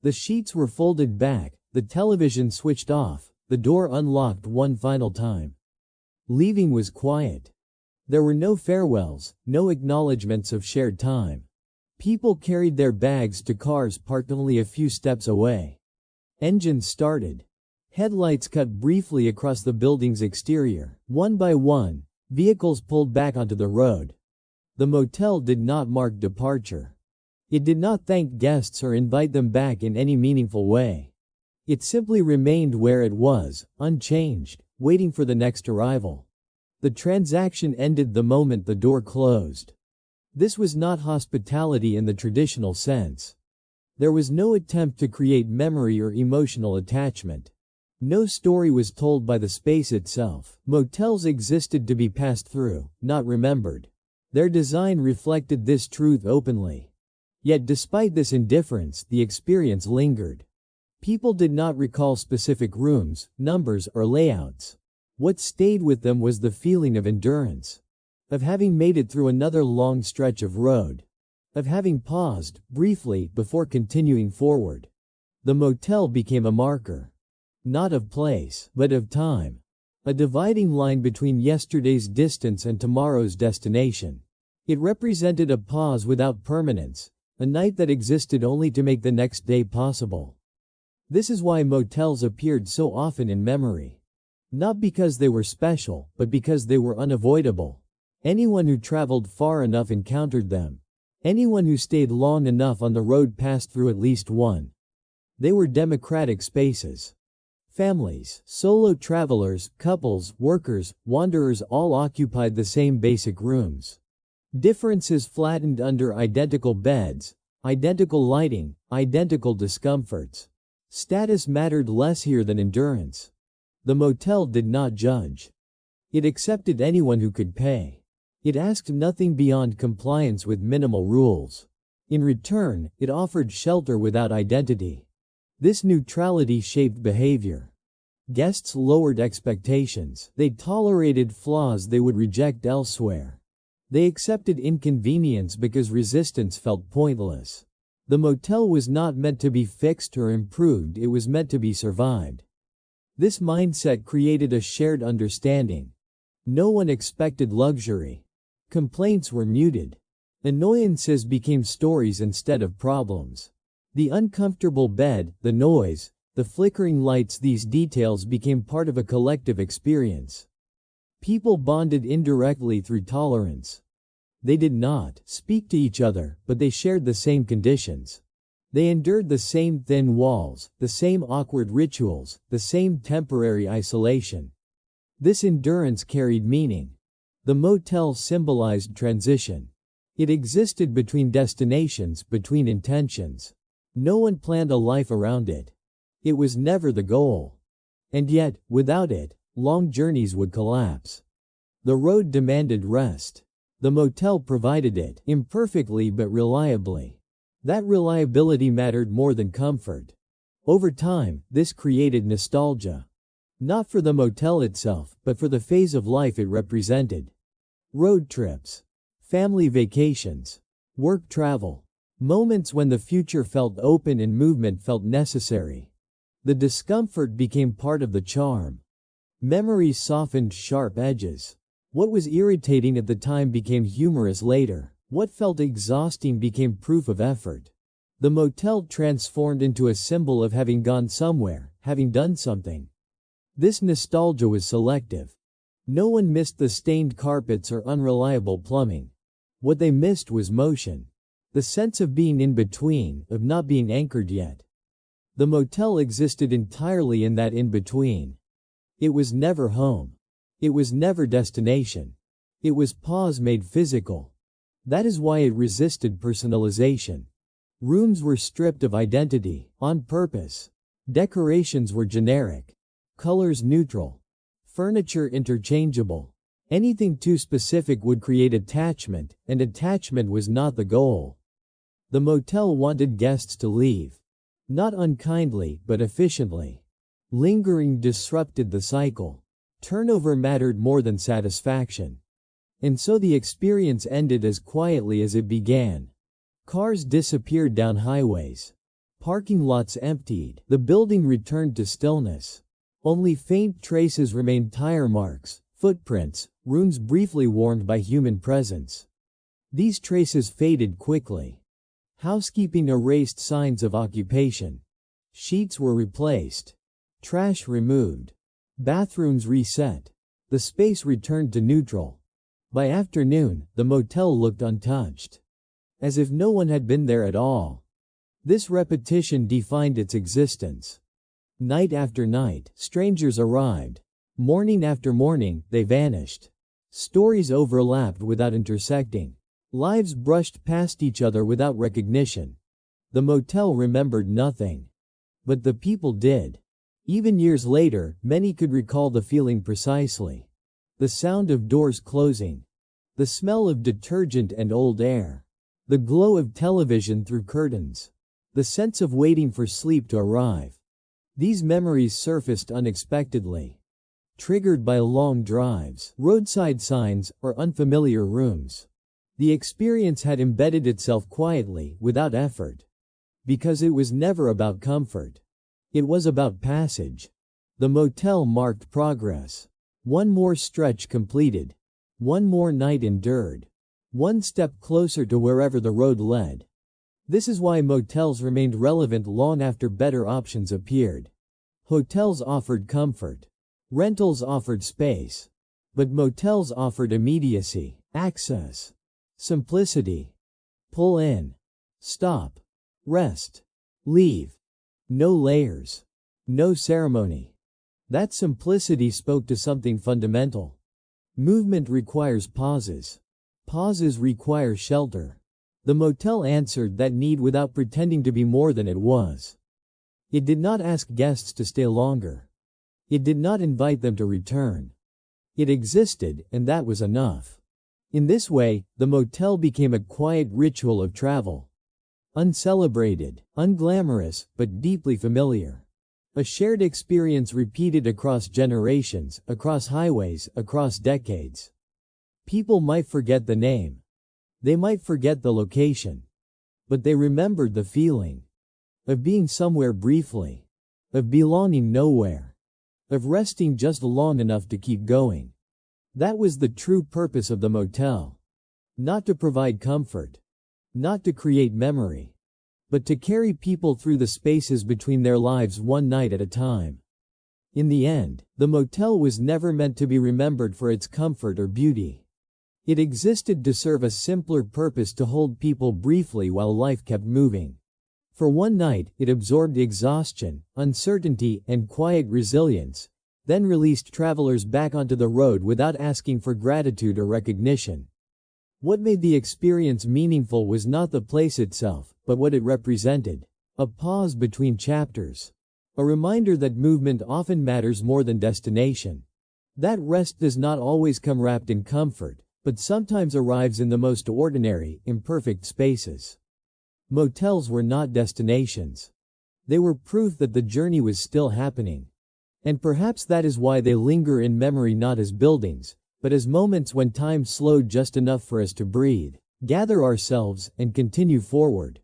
The sheets were folded back, the television switched off, the door unlocked one final time. Leaving was quiet. There were no farewells, no acknowledgments of shared time. People carried their bags to cars parked only a few steps away. Engines started. Headlights cut briefly across the building's exterior. One by one, vehicles pulled back onto the road. The motel did not mark departure. It did not thank guests or invite them back in any meaningful way. It simply remained where it was, unchanged, waiting for the next arrival. The transaction ended the moment the door closed. This was not hospitality in the traditional sense. There was no attempt to create memory or emotional attachment. No story was told by the space itself. Motels existed to be passed through, not remembered. Their design reflected this truth openly. Yet despite this indifference, the experience lingered. People did not recall specific rooms, numbers, or layouts. What stayed with them was the feeling of endurance, of having made it through another long stretch of road, of having paused, briefly, before continuing forward. The motel became a marker, not of place, but of time, a dividing line between yesterday's distance and tomorrow's destination. It represented a pause without permanence, a night that existed only to make the next day possible. This is why motels appeared so often in memory. Not because they were special, but because they were unavoidable. Anyone who traveled far enough encountered them. Anyone who stayed long enough on the road passed through at least one. They were democratic spaces. Families, solo travelers, couples, workers, wanderers all occupied the same basic rooms. Differences flattened under identical beds, identical lighting, identical discomforts. Status mattered less here than endurance. The motel did not judge. It accepted anyone who could pay. It asked nothing beyond compliance with minimal rules. In return, it offered shelter without identity. This neutrality shaped behavior. Guests lowered expectations. They tolerated flaws they would reject elsewhere. They accepted inconvenience because resistance felt pointless. The motel was not meant to be fixed or improved, it was meant to be survived. This mindset created a shared understanding. No one expected luxury. Complaints were muted. Annoyances became stories instead of problems. The uncomfortable bed, the noise, the flickering lights, these details became part of a collective experience. People bonded indirectly through tolerance. They did not speak to each other, but they shared the same conditions. They endured the same thin walls, the same awkward rituals, the same temporary isolation. This endurance carried meaning. The motel symbolized transition. It existed between destinations, between intentions. No one planned a life around it. It was never the goal. And yet, without it, long journeys would collapse. The road demanded rest. The motel provided it, imperfectly but reliably. That reliability mattered more than comfort. Over time, this created nostalgia. Not for the motel itself, but for the phase of life it represented. Road trips, family vacations, work travel, moments when the future felt open and movement felt necessary. The discomfort became part of the charm. Memories softened sharp edges. What was irritating at the time became humorous later. What felt exhausting became proof of effort. The motel transformed into a symbol of having gone somewhere, having done something. This nostalgia was selective. No one missed the stained carpets or unreliable plumbing. What they missed was motion. The sense of being in between, of not being anchored yet. The motel existed entirely in that in-between. It was never home. It was never destination. It was pause made physical. That is why it resisted personalization. Rooms were stripped of identity, on purpose. Decorations were generic. Colors neutral. Furniture interchangeable. Anything too specific would create attachment, and attachment was not the goal. The motel wanted guests to leave. Not unkindly, but efficiently. Lingering disrupted the cycle. Turnover mattered more than satisfaction. And so the experience ended as quietly as it began. Cars disappeared down highways. Parking lots emptied. The building returned to stillness. Only faint traces remained: tire marks, footprints, rooms briefly warmed by human presence. These traces faded quickly. Housekeeping erased signs of occupation. Sheets were replaced. Trash removed. Bathrooms reset. The space returned to neutral. By afternoon, the motel looked untouched, as if no one had been there at all. This repetition defined its existence. Night after night, strangers arrived. Morning after morning, they vanished. Stories overlapped without intersecting. Lives brushed past each other without recognition. The motel remembered nothing. But the people did. Even years later, many could recall the feeling precisely. The sound of doors closing. The smell of detergent and old air. The glow of television through curtains. The sense of waiting for sleep to arrive. These memories surfaced unexpectedly. Triggered by long drives, roadside signs, or unfamiliar rooms. The experience had embedded itself quietly, without effort. Because it was never about comfort. It was about passage. The motel marked progress. One more stretch completed. One more night endured. One step closer to wherever the road led. This is why motels remained relevant long after better options appeared. Hotels offered comfort. Rentals offered space. But motels offered immediacy, access, simplicity. Pull in. Stop. Rest. Leave. No layers. No ceremony. That simplicity spoke to something fundamental. Movement requires pauses. Pauses require shelter. The motel answered that need without pretending to be more than it was. It did not ask guests to stay longer. It did not invite them to return. It existed, and that was enough. In this way, the motel became a quiet ritual of travel. Uncelebrated, unglamorous, but deeply familiar. A shared experience repeated across generations, across highways, across decades. People might forget the name. They might forget the location. But they remembered the feeling. Of being somewhere briefly. Of belonging nowhere. Of resting just long enough to keep going. That was the true purpose of the motel. Not to provide comfort. Not to create memory. But to carry people through the spaces between their lives one night at a time. In the end, the motel was never meant to be remembered for its comfort or beauty. It existed to serve a simpler purpose: to hold people briefly while life kept moving. For one night, it absorbed exhaustion, uncertainty, and quiet resilience, then released travelers back onto the road without asking for gratitude or recognition. What made the experience meaningful was not the place itself, but what it represented. A pause between chapters. A reminder that movement often matters more than destination. That rest does not always come wrapped in comfort, but sometimes arrives in the most ordinary, imperfect spaces. Motels were not destinations. They were proof that the journey was still happening. And perhaps that is why they linger in memory, not as buildings, but as moments when time slowed just enough for us to breathe, gather ourselves, and continue forward.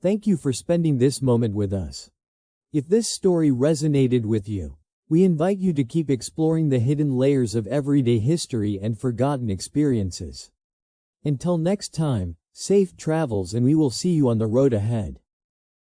Thank you for spending this moment with us. If this story resonated with you, we invite you to keep exploring the hidden layers of everyday history and forgotten experiences. Until next time, safe travels, and we will see you on the road ahead.